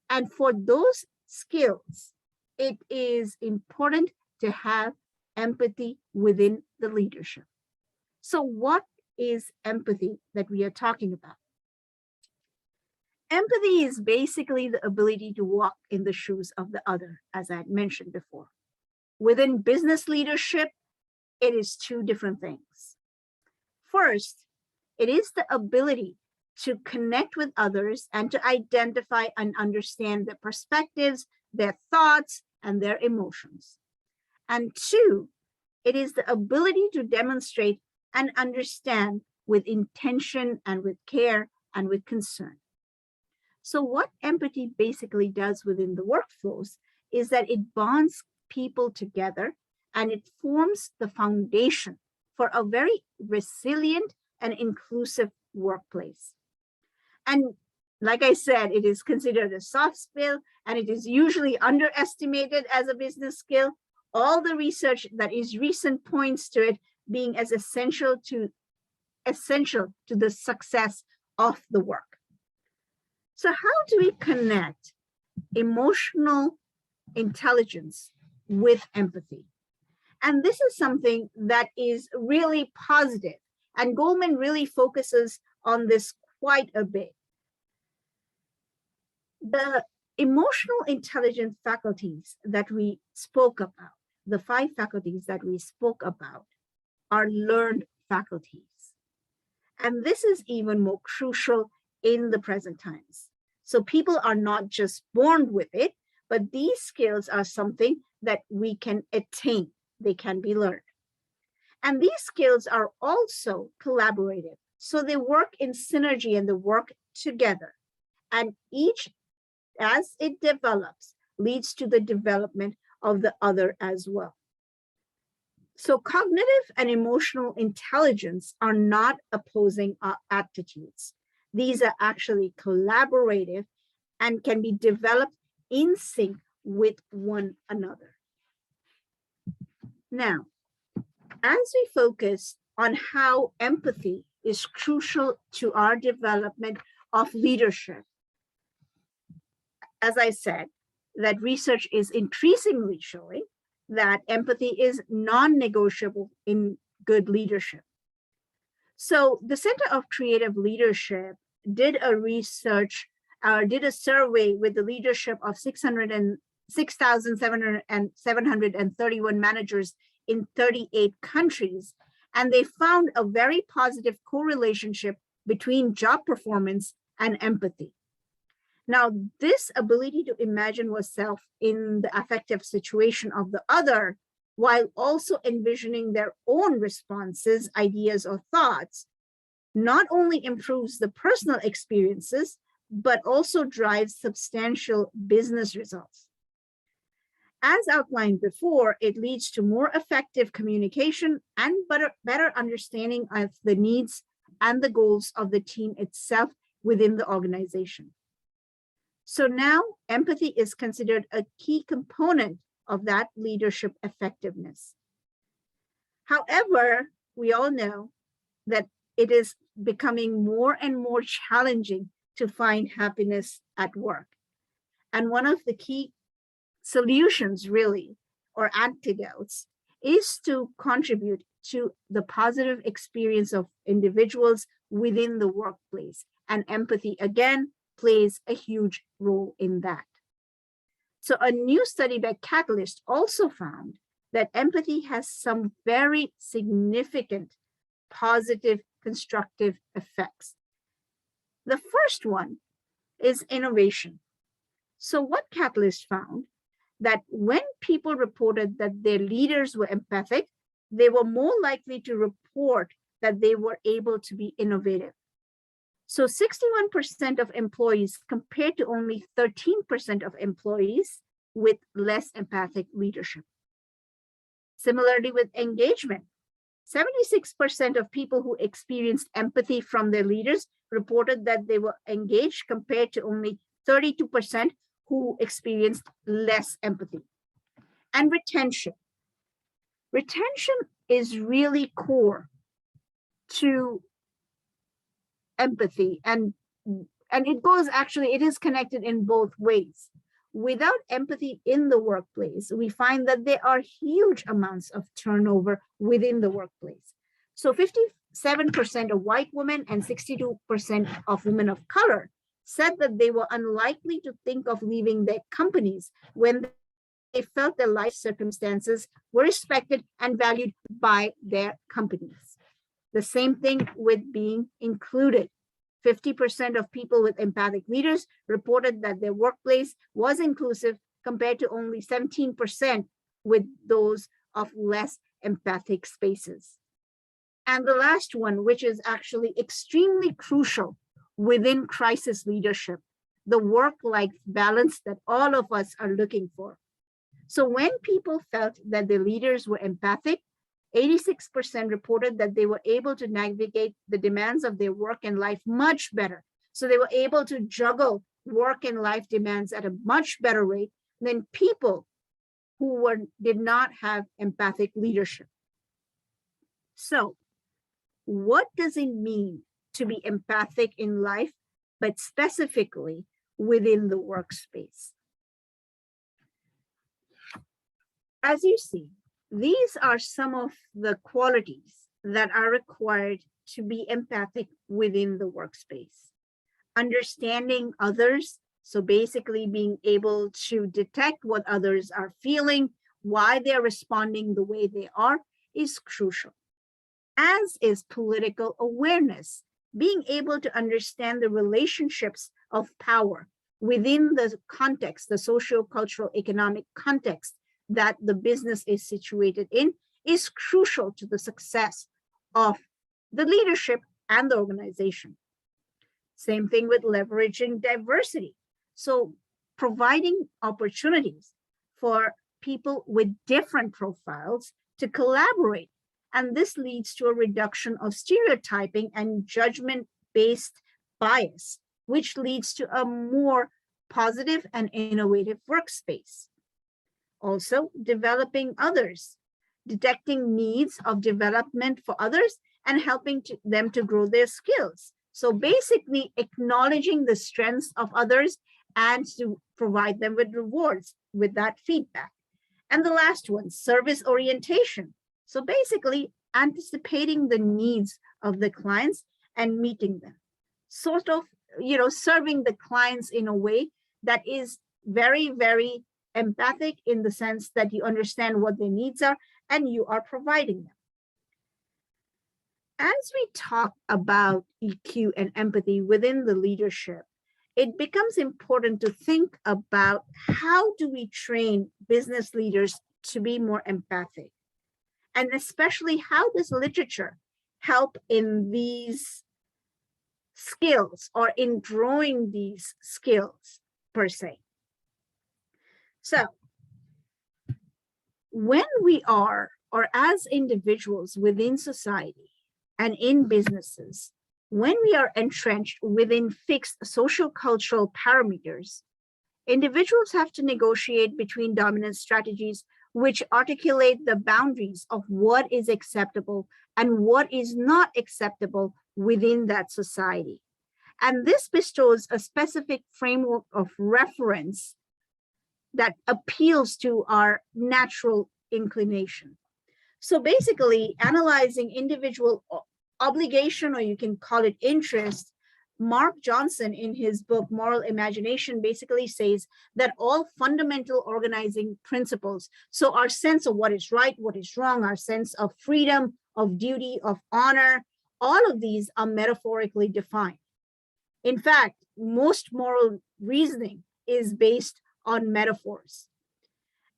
And for those skills, it is important to have empathy within the leadership. So what is empathy that we are talking about? Empathy is basically the ability to walk in the shoes of the other, as I had mentioned before. Within business leadership, it is two different things. First, it is the ability to connect with others and to identify and understand their perspectives, their thoughts, and their emotions. And two, it is the ability to demonstrate and understand with intention and with care and with concern. So what empathy basically does within the workflows is that it bonds people together and it forms the foundation for a very resilient and inclusive workplace. And like I said, it is considered a soft skill and it is usually underestimated as a business skill. All the research that is recent points to it being as essential to the success of the work. So how do we connect emotional intelligence with empathy? And this is something that is really positive, and Goldman really focuses on this quite a bit. The emotional intelligence faculties that we spoke about, the 5 faculties that we spoke about, are learned faculties. And this is even more crucial in the present times. So people are not just born with it, but these skills are something that we can attain. They can be learned. And these skills are also collaborative. So they work in synergy and they work together. And each, as it develops, leads to the development of the other as well. So cognitive and emotional intelligence are not opposing attitudes. These are actually collaborative and can be developed in sync with one another. Now, as we focus on how empathy is crucial to our development of leadership, as I said, that research is increasingly showing that empathy is non-negotiable in good leadership. So the Center of Creative Leadership did a survey with the leadership of 6,731 managers in 38 countries. And they found a very positive correlationship between job performance and empathy. Now, this ability to imagine oneself in the affective situation of the other, while also envisioning their own responses, ideas, or thoughts, not only improves the personal experiences, but also drives substantial business results. As outlined before, it leads to more effective communication and better understanding of the needs and the goals of the team itself within the organization. So now empathy is considered a key component of that leadership effectiveness. However, we all know that it is becoming more and more challenging to find happiness at work. And one of the key solutions really, or antidotes, is to contribute to the positive experience of individuals within the workplace. And empathy, again, plays a huge role in that. So a new study by Catalyst also found that empathy has some very significant positive, constructive effects. The first one is innovation. So what Catalyst found, that when people reported that their leaders were empathic, they were more likely to report that they were able to be innovative. So 61% of employees compared to only 13% of employees with less empathic leadership. Similarly with engagement, 76% of people who experienced empathy from their leaders reported that they were engaged compared to only 32% who experienced less empathy. And retention. Retention is really core to empathy, and it is connected in both ways. Without empathy in the workplace, we find that there are huge amounts of turnover within the workplace. So 57% of white women and 62% of women of color said that they were unlikely to think of leaving their companies when they felt their life circumstances were respected and valued by their companies. The same thing with being included. 50% of people with empathic leaders reported that their workplace was inclusive compared to only 17% with those of less empathic spaces. And the last one, which is actually extremely crucial within crisis leadership, the work-life balance that all of us are looking for. So when people felt that their leaders were empathic, 86% reported that they were able to navigate the demands of their work and life much better. So they were able to juggle work and life demands at a much better rate than people who did not have empathic leadership. So what does it mean to be empathic in life, but specifically within the workspace? As you see, these are some of the qualities that are required to be empathic within the workspace. Understanding others, so basically being able to detect what others are feeling, why they're responding the way they are, is crucial. As is political awareness, being able to understand the relationships of power within the context, the socio-cultural economic context that the business is situated in, is crucial to the success of the leadership and the organization. Same thing with leveraging diversity. So providing opportunities for people with different profiles to collaborate. And this leads to a reduction of stereotyping and judgment-based bias, which leads to a more positive and innovative workspace. Also, developing others, detecting needs of development for others and helping them to grow their skills. So basically acknowledging the strengths of others and to provide them with rewards with that feedback. And the last one, service orientation. So basically anticipating the needs of the clients and meeting them. Sort of, serving the clients in a way that is very, very empathic in the sense that you understand what their needs are and you are providing them. As we talk about EQ and empathy within the leadership, it becomes important to think about how do we train business leaders to be more empathic? And especially how does literature help in these skills or in growing these skills per se? So when we are, or as individuals within society and in businesses, when we are entrenched within fixed social cultural parameters, individuals have to negotiate between dominant strategies which articulate the boundaries of what is acceptable and what is not acceptable within that society. And this bestows a specific framework of reference that appeals to our natural inclination. So basically, analyzing individual obligation, or you can call it interest, Mark Johnson in his book, Moral Imagination, basically says that all fundamental organizing principles, so our sense of what is right, what is wrong, our sense of freedom, of duty, of honor, all of these are metaphorically defined. In fact, most moral reasoning is based on metaphors.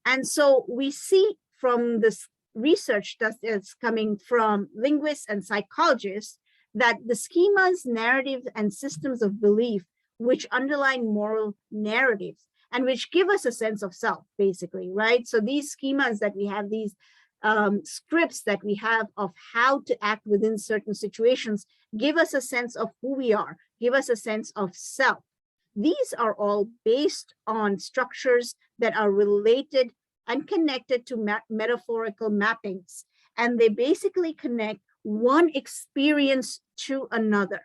And so we see from this research that's coming from linguists and psychologists that the schemas, narratives, and systems of belief which underline moral narratives and which give us a sense of self, basically, right? So these schemas that we have, these scripts that we have of how to act within certain situations, give us a sense of who we are, give us a sense of self. These are all based on structures that are related and connected to metaphorical mappings. And they basically connect one experience to another.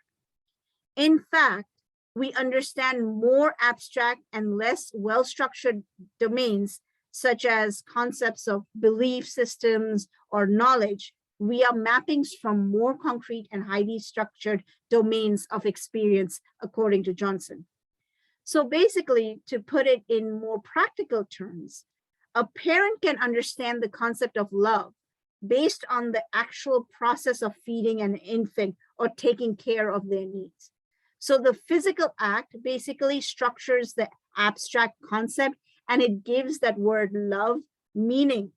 In fact, we understand more abstract and less well-structured domains, such as concepts of belief systems or knowledge, via mappings from more concrete and highly structured domains of experience, according to Johnson. So basically, to put it in more practical terms, a parent can understand the concept of love based on the actual process of feeding an infant or taking care of their needs. So the physical act basically structures the abstract concept, and it gives that word love meaning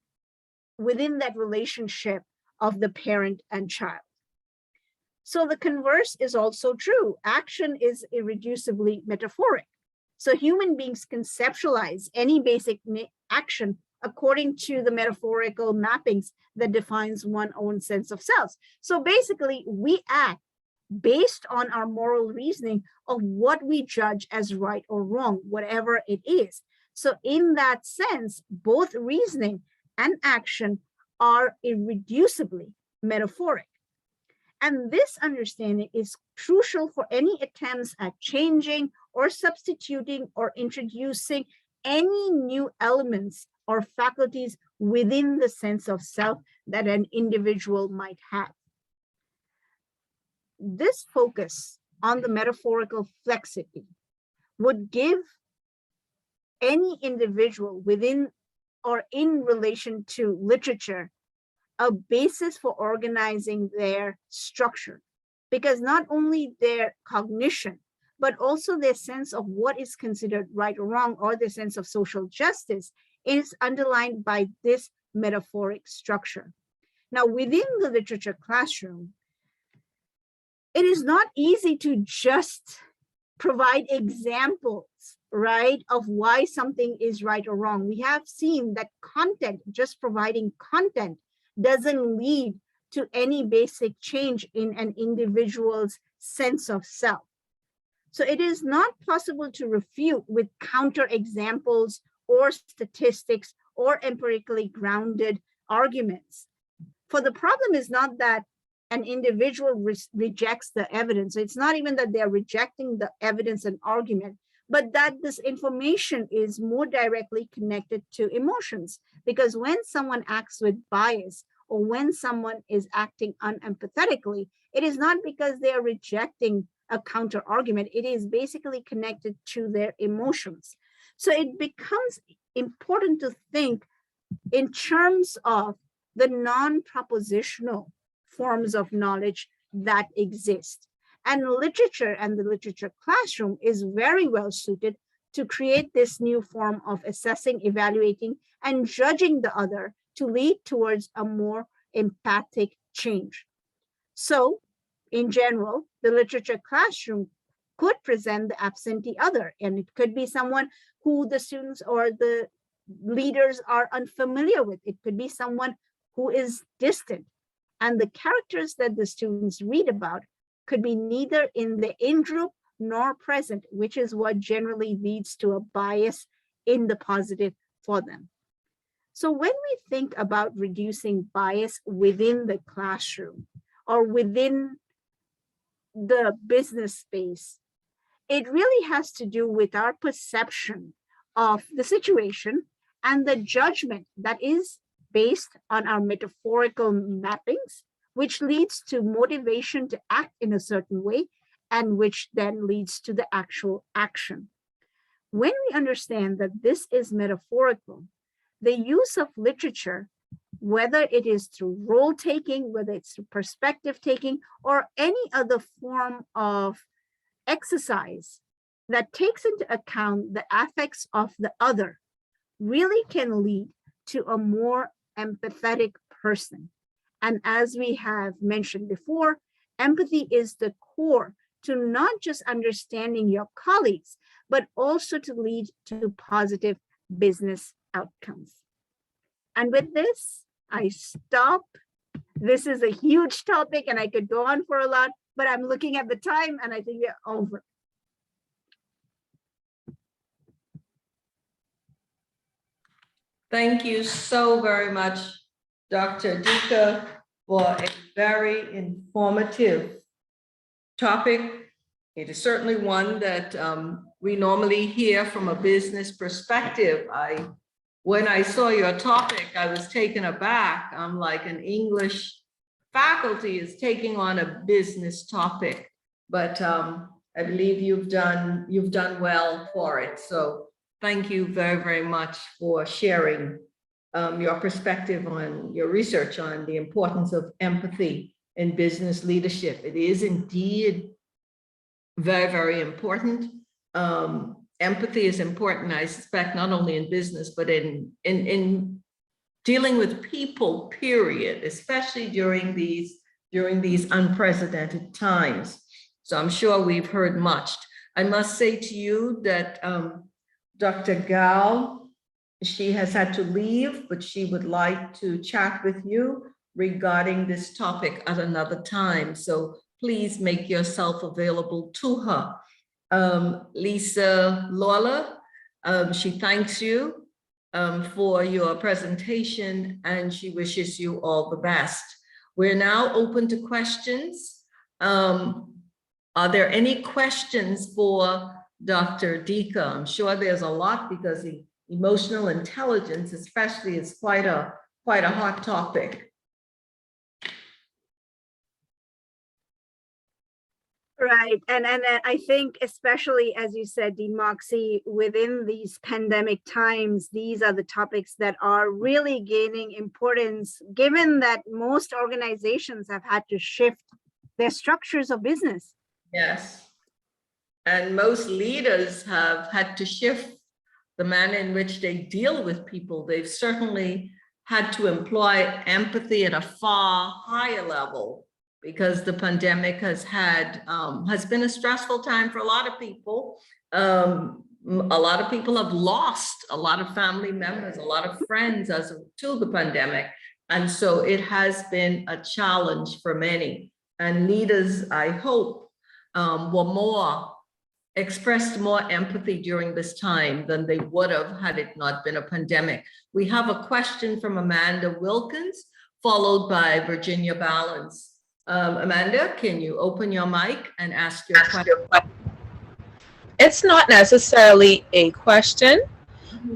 within that relationship of the parent and child. So the converse is also true. Action is irreducibly metaphoric. So human beings conceptualize any basic action according to the metaphorical mappings that defines one's own sense of self. So basically, we act based on our moral reasoning of what we judge as right or wrong, whatever it is. So in that sense, both reasoning and action are irreducibly metaphoric. And this understanding is crucial for any attempts at changing or substituting or introducing any new elements or faculties within the sense of self that an individual might have. This focus on the metaphorical flexity would give any individual within or in relation to literature a basis for organizing their structure, because not only their cognition, but also their sense of what is considered right or wrong, or their sense of social justice, is underlined by this metaphoric structure. Now, within the literature classroom, it is not easy to just provide examples, right, of why something is right or wrong. We have seen that content, just providing content, doesn't lead to any basic change in an individual's sense of self. So it is not possible to refute with counter examples or statistics or empirically grounded arguments. For the problem is not that an individual rejects the evidence. It's not even that they're rejecting the evidence and argument, but that this information is more directly connected to emotions. Because when someone acts with bias, or when someone is acting unempathetically, it is not because they are rejecting a counter argument. It is basically connected to their emotions. So it becomes important to think in terms of the non-propositional forms of knowledge that exist. And literature and the literature classroom is very well suited to create this new form of assessing, evaluating, and judging the other to lead towards a more empathic change. So, in general, the literature classroom could present the absentee other, and it could be someone who the students or the leaders are unfamiliar with. It could be someone who is distant. And the characters that the students read about could be neither in the in-group nor present, which is what generally leads to a bias in the positive for them. So when we think about reducing bias within the classroom or within the business space, it really has to do with our perception of the situation and the judgment that is based on our metaphorical mappings, which leads to motivation to act in a certain way, and which then leads to the actual action. When we understand that this is metaphorical, the use of literature, whether it is through role taking, whether it's through perspective taking, or any other form of exercise that takes into account the affects of the other, really can lead to a more empathetic person. And as we have mentioned before, empathy is the core to not just understanding your colleagues, but also to lead to positive business outcomes. And with this, I stop. This is a huge topic and I could go on for a lot, but I'm looking at the time and I think we're over. Thank you so very much, Dr. Deka, for a very informative topic. It is certainly one that we normally hear from a business perspective. When I saw your topic, I was taken aback. I'm like, an English faculty is taking on a business topic, but I believe you've done well for it. So thank you very, very much for sharing your perspective on your research on the importance of empathy in business leadership. It is indeed very, very important. Empathy is important, I suspect, not only in business, but in dealing with people, period, especially during these unprecedented times. So I'm sure we've heard much. I must say to you that Dr. Gao, she has had to leave, but she would like to chat with you regarding this topic at another time. So please make yourself available to her. Lisa Lawler, she thanks you for your presentation and she wishes you all the best. We're now open to questions. Are there any questions for Dr. Deka? I'm sure there's a lot because the emotional intelligence, especially, is quite a hot topic. Right. And I think, especially as you said, Moxie, within these pandemic times, these are the topics that are really gaining importance, given that most organizations have had to shift their structures of business. Yes. And most leaders have had to shift the manner in which they deal with people. They've certainly had to employ empathy at a far higher level, because the pandemic has been a stressful time for a lot of people. A lot of people have lost a lot of family members, a lot of friends to the pandemic. And so it has been a challenge for many. And leaders, I hope, expressed more empathy during this time than they would have had it not been a pandemic. We have a question from Amanda Wilkins, followed by Virginia Balance. Amanda, can you open your mic and ask your question? It's not necessarily a question.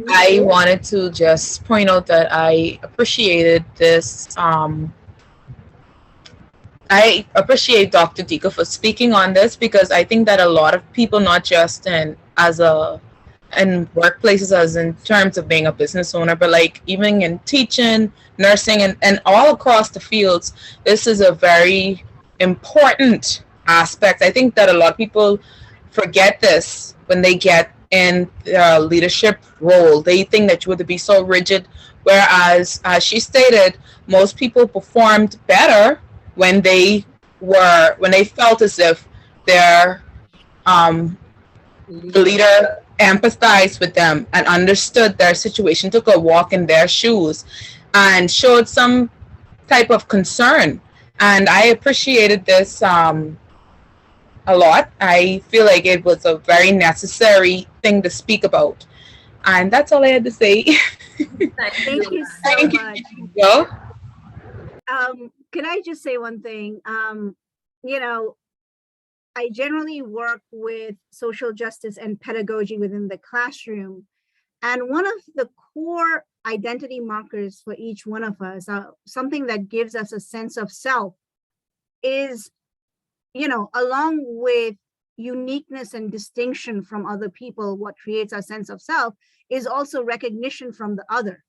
I wanted to just point out that I appreciated this. I appreciate Dr. Deka for speaking on this, because I think that a lot of people, not just in workplaces as in terms of being a business owner, but like even in teaching, nursing, and all across the fields, this is a very important aspect. I think that a lot of people forget this when they get in a leadership role. They think that you would be so rigid, whereas, as she stated, most people performed better when they felt as if their the leader empathized with them and understood their situation, took a walk in their shoes, and showed some type of concern. And I appreciated this a lot. I feel like it was a very necessary thing to speak about. And that's all I had to say. Thank you so Thank much. you. Can I just say one thing? I generally work with social justice and pedagogy within the classroom. And one of the core identity markers for each one of us, something that gives us a sense of self is, along with uniqueness and distinction from other people, what creates our sense of self is also recognition from the other,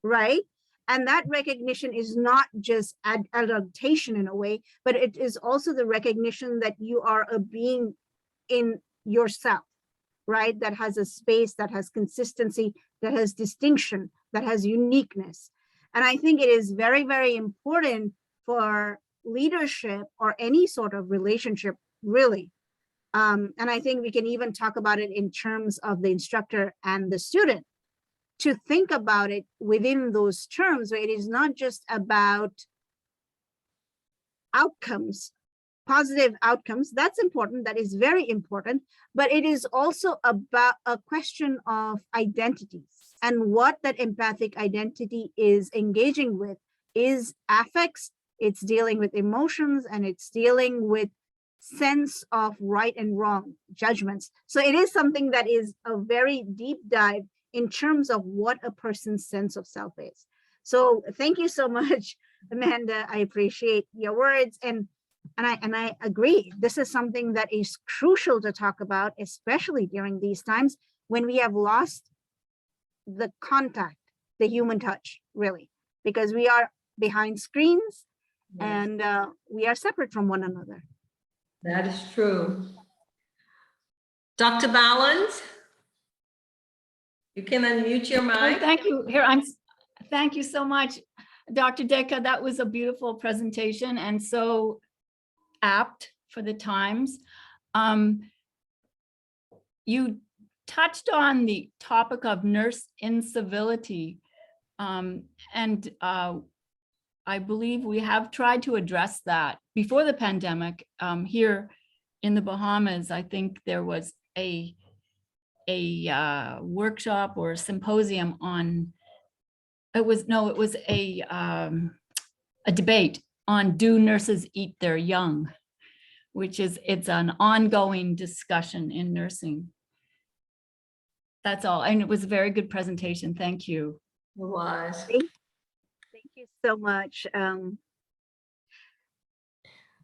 right? And that recognition is not just adaptation in a way, but it is also the recognition that you are a being in yourself, right? That has a space, that has consistency, that has distinction, that has uniqueness. And I think it is very, very important for leadership or any sort of relationship, really. And I think we can even talk about it in terms of the instructor and the student, to think about it within those terms, where it is not just about outcomes, positive outcomes. That's important. That is very important. But it is also about a question of identities, and what that empathic identity is engaging with is affects, it's dealing with emotions, and it's dealing with sense of right and wrong judgments. So it is something that is a very deep dive in terms of what a person's sense of self is. So thank you so much, Amanda. I appreciate your words. And I agree. This is something that is crucial to talk about, especially during these times when we have lost the contact, the human touch, really, because we are behind screens. Yes. And we are separate from one another. That is true. Dr. Ballens, you can unmute your Oh, mic. thank you. Thank you so much, Dr. Deka. That was a beautiful presentation and so apt for the times. You touched on the topic of nurse incivility, and I believe we have tried to address that before the pandemic. Here in the Bahamas, I think there was a workshop or a symposium on, it was a debate on, do nurses eat their young, it's an ongoing discussion in nursing. That's all. And it was a very good presentation. Thank you. It was. Thank you so much.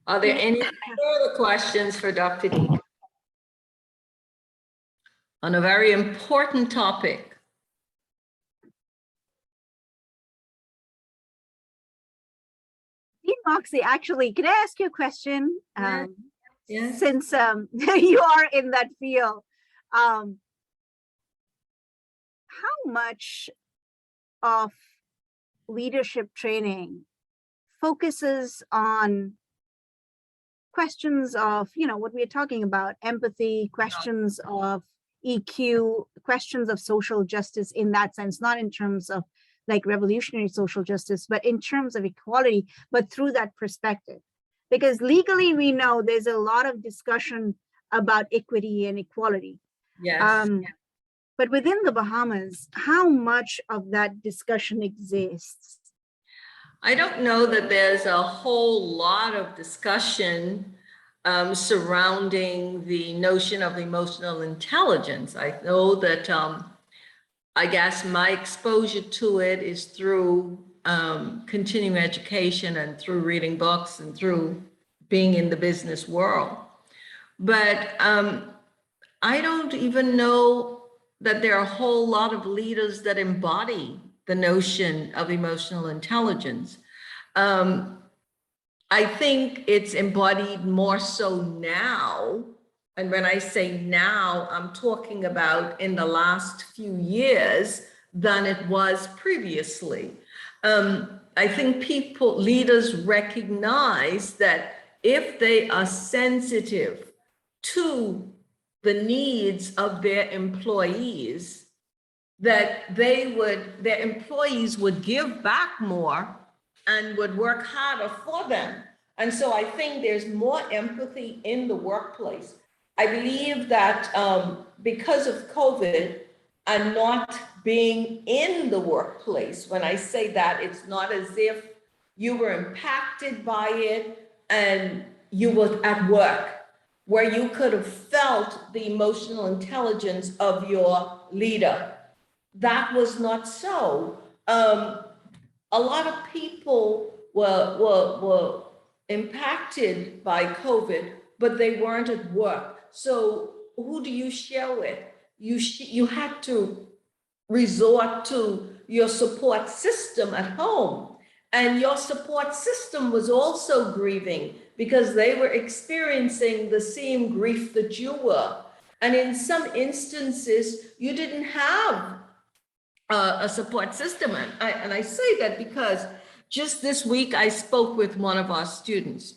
Are there any further questions for Dr. Deka on a very important topic? Moxie, actually, can I ask you a question? Yes. Since you are in that field, how much of leadership training focuses on questions of, what we are talking about, empathy, questions of EQ, questions of social justice in that sense, not in terms of like revolutionary social justice, but in terms of equality, but through that perspective? Because legally, we know there's a lot of discussion about equity and equality. Yes. But within the Bahamas, how much of that discussion exists? I don't know that there's a whole lot of discussion surrounding the notion of emotional intelligence. I know that I guess my exposure to it is through continuing education and through reading books and through being in the business world. But I don't even know that there are a whole lot of leaders that embody the notion of emotional intelligence. I think it's embodied more so now. And when I say now, I'm talking about in the last few years than it was previously. I think leaders recognize that if they are sensitive to the needs of their employees, that their employees would give back more and would work harder for them. And so I think there's more empathy in the workplace. I believe that because of COVID and not being in the workplace, when I say that, it's not as if you were impacted by it and you were at work, where you could have felt the emotional intelligence of your leader. That was not so. a lot of people were impacted by COVID, but they weren't at work. So who do you share with? You had to resort to your support system at home. And your support system was also grieving because they were experiencing the same grief that you were. And in some instances, you didn't have a support system. And I say that because just this week, I spoke with one of our students.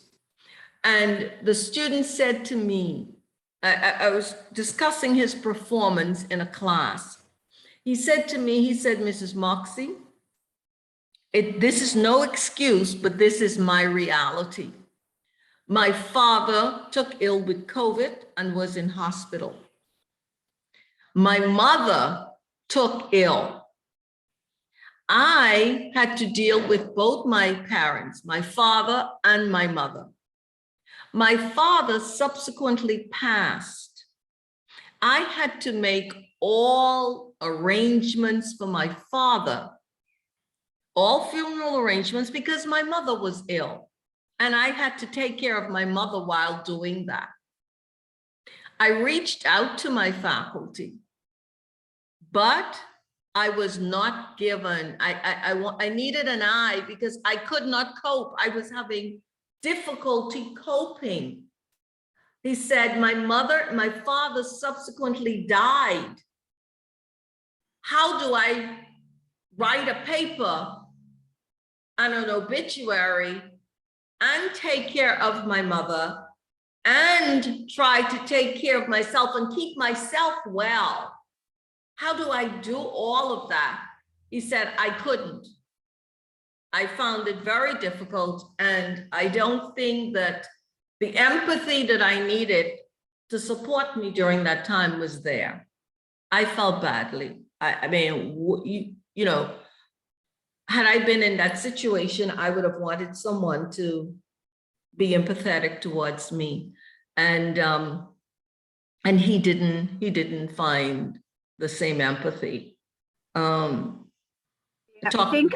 And the student said to me, I was discussing his performance in a class. He said to me, he said, Mrs. Moxie, this is no excuse, but this is my reality. My father took ill with COVID and was in hospital. My mother took ill. I had to deal with both my parents, my father and my mother. My father subsequently passed. I had to make all arrangements for my father, all funeral arrangements, because my mother was ill. And I had to take care of my mother while doing that. I reached out to my faculty, but I was not given, I needed an eye because I could not cope. I was having difficulty coping. He said, my father subsequently died. How do I write a paper and an obituary and take care of my mother and try to take care of myself and keep myself well? How do I do all of that? He said, I couldn't. I found it very difficult, and I don't think that the empathy that I needed to support me during that time was there. I felt badly. I mean, you know, had I been in that situation, I would have wanted someone to be empathetic towards me. And he didn't find the same empathy. I think,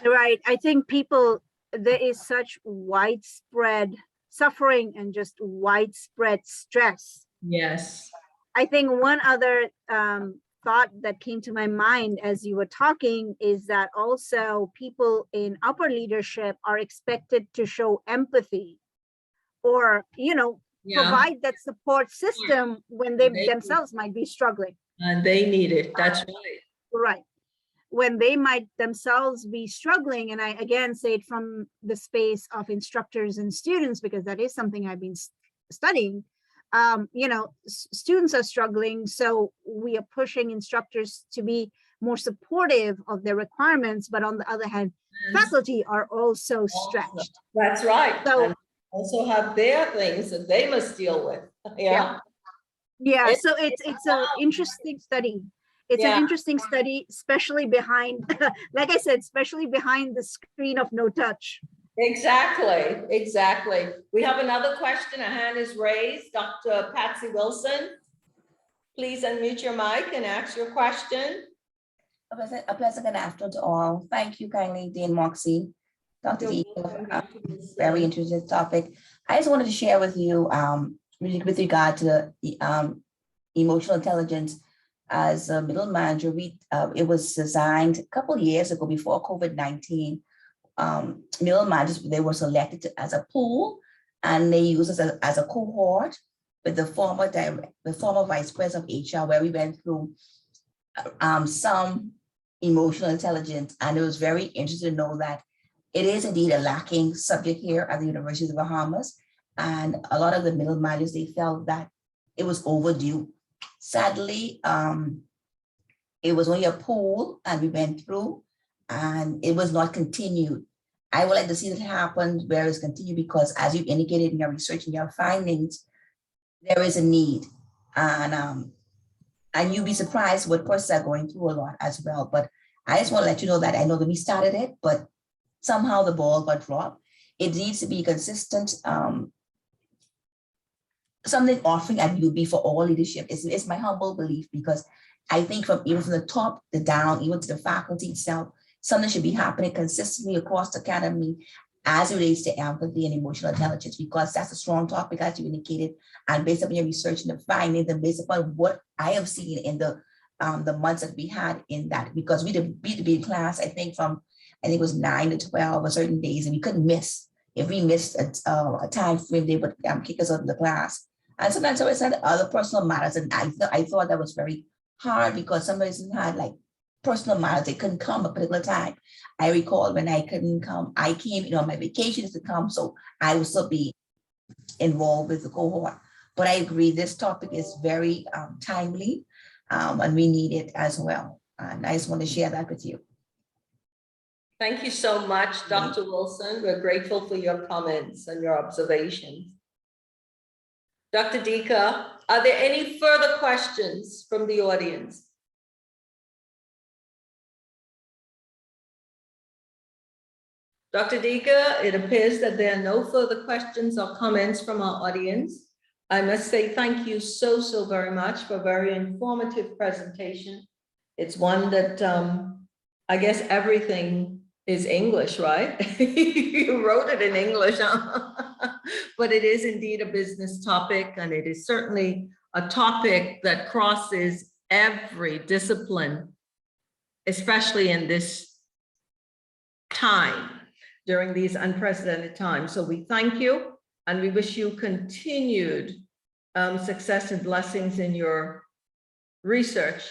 right. I think there is such widespread suffering and just widespread stress. Yes. I think one other thought that came to my mind as you were talking is that also people in upper leadership are expected to show empathy or, provide that support system when they themselves might be struggling. And they need it. That's right. Right. When they might themselves be struggling, and I again say it from the space of instructors and students, because that is something I've been studying. Students are struggling, so we are pushing instructors to be more supportive of their requirements, but on the other hand, faculty are also stretched. That's right. So and also have their things that they must deal with. Yeah. So it's an interesting study. It's an interesting study, especially behind, like I said, especially behind the screen of no touch. Exactly. We have another question. A hand is raised. Dr. Patsy Wilson, please unmute your mic and ask your question. A pleasant good afternoon to all. Thank you kindly, Dean Moxie, Dr. D, very interesting topic. I just wanted to share with you really with regard to the emotional intelligence. As a middle manager, it was designed a couple of years ago before COVID-19. Middle managers, they were selected as a pool, and they used as a cohort with the former vice president of HR, where we went through some emotional intelligence. And it was very interesting to know that it is indeed a lacking subject here at the University of the Bahamas. And a lot of the middle managers, they felt that it was overdue. Sadly, it was only a pool, and we went through, and it was not continued. I would like to see that happen where it's continued, because as you indicated in your research and your findings, there is a need. And you'd be surprised what courses are going through a lot as well. But I just want to let you know that I know that we started it, but somehow the ball got dropped. It needs to be consistent something offering at UB for all leadership. It's my humble belief, because I think even from the top to down, even to the faculty itself, something should be happening consistently across the academy as it relates to empathy and emotional intelligence, because that's a strong topic, as you indicated, and based upon your research and the findings, and based upon what I have seen in the months that we had in that, because we did B2B class, I think it was 9 to 12 on certain days, and we couldn't miss. If we missed a time frame, they would kick us out of the class. And sometimes I always had other personal matters, and I thought that was very hard, because some of them had like personal matters, they couldn't come a particular time. I recall when I couldn't come, I came, my vacation is to come, so I will still be involved with the cohort. But I agree, this topic is very timely, and we need it as well. And I just want to share that with you. Thank you so much, Dr. Wilson. We're grateful for your comments and your observations. Dr. Deka, are there any further questions from the audience? Dr. Deka, it appears that there are no further questions or comments from our audience. I must say thank you so very much for a very informative presentation. It's one that I guess everything is English, right? You wrote it in English, but it is indeed a business topic, and it is certainly a topic that crosses every discipline, especially in this time, during these unprecedented times. So we thank you, and we wish you continued success and blessings in your research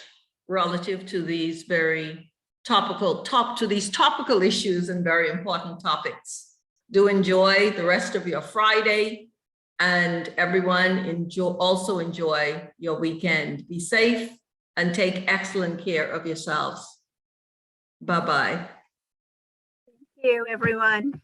relative to these very topical issues and very important topics. Do enjoy the rest of your Friday, and everyone also enjoy your weekend. Be safe and take excellent care of yourselves. Bye-bye. Thank you, everyone.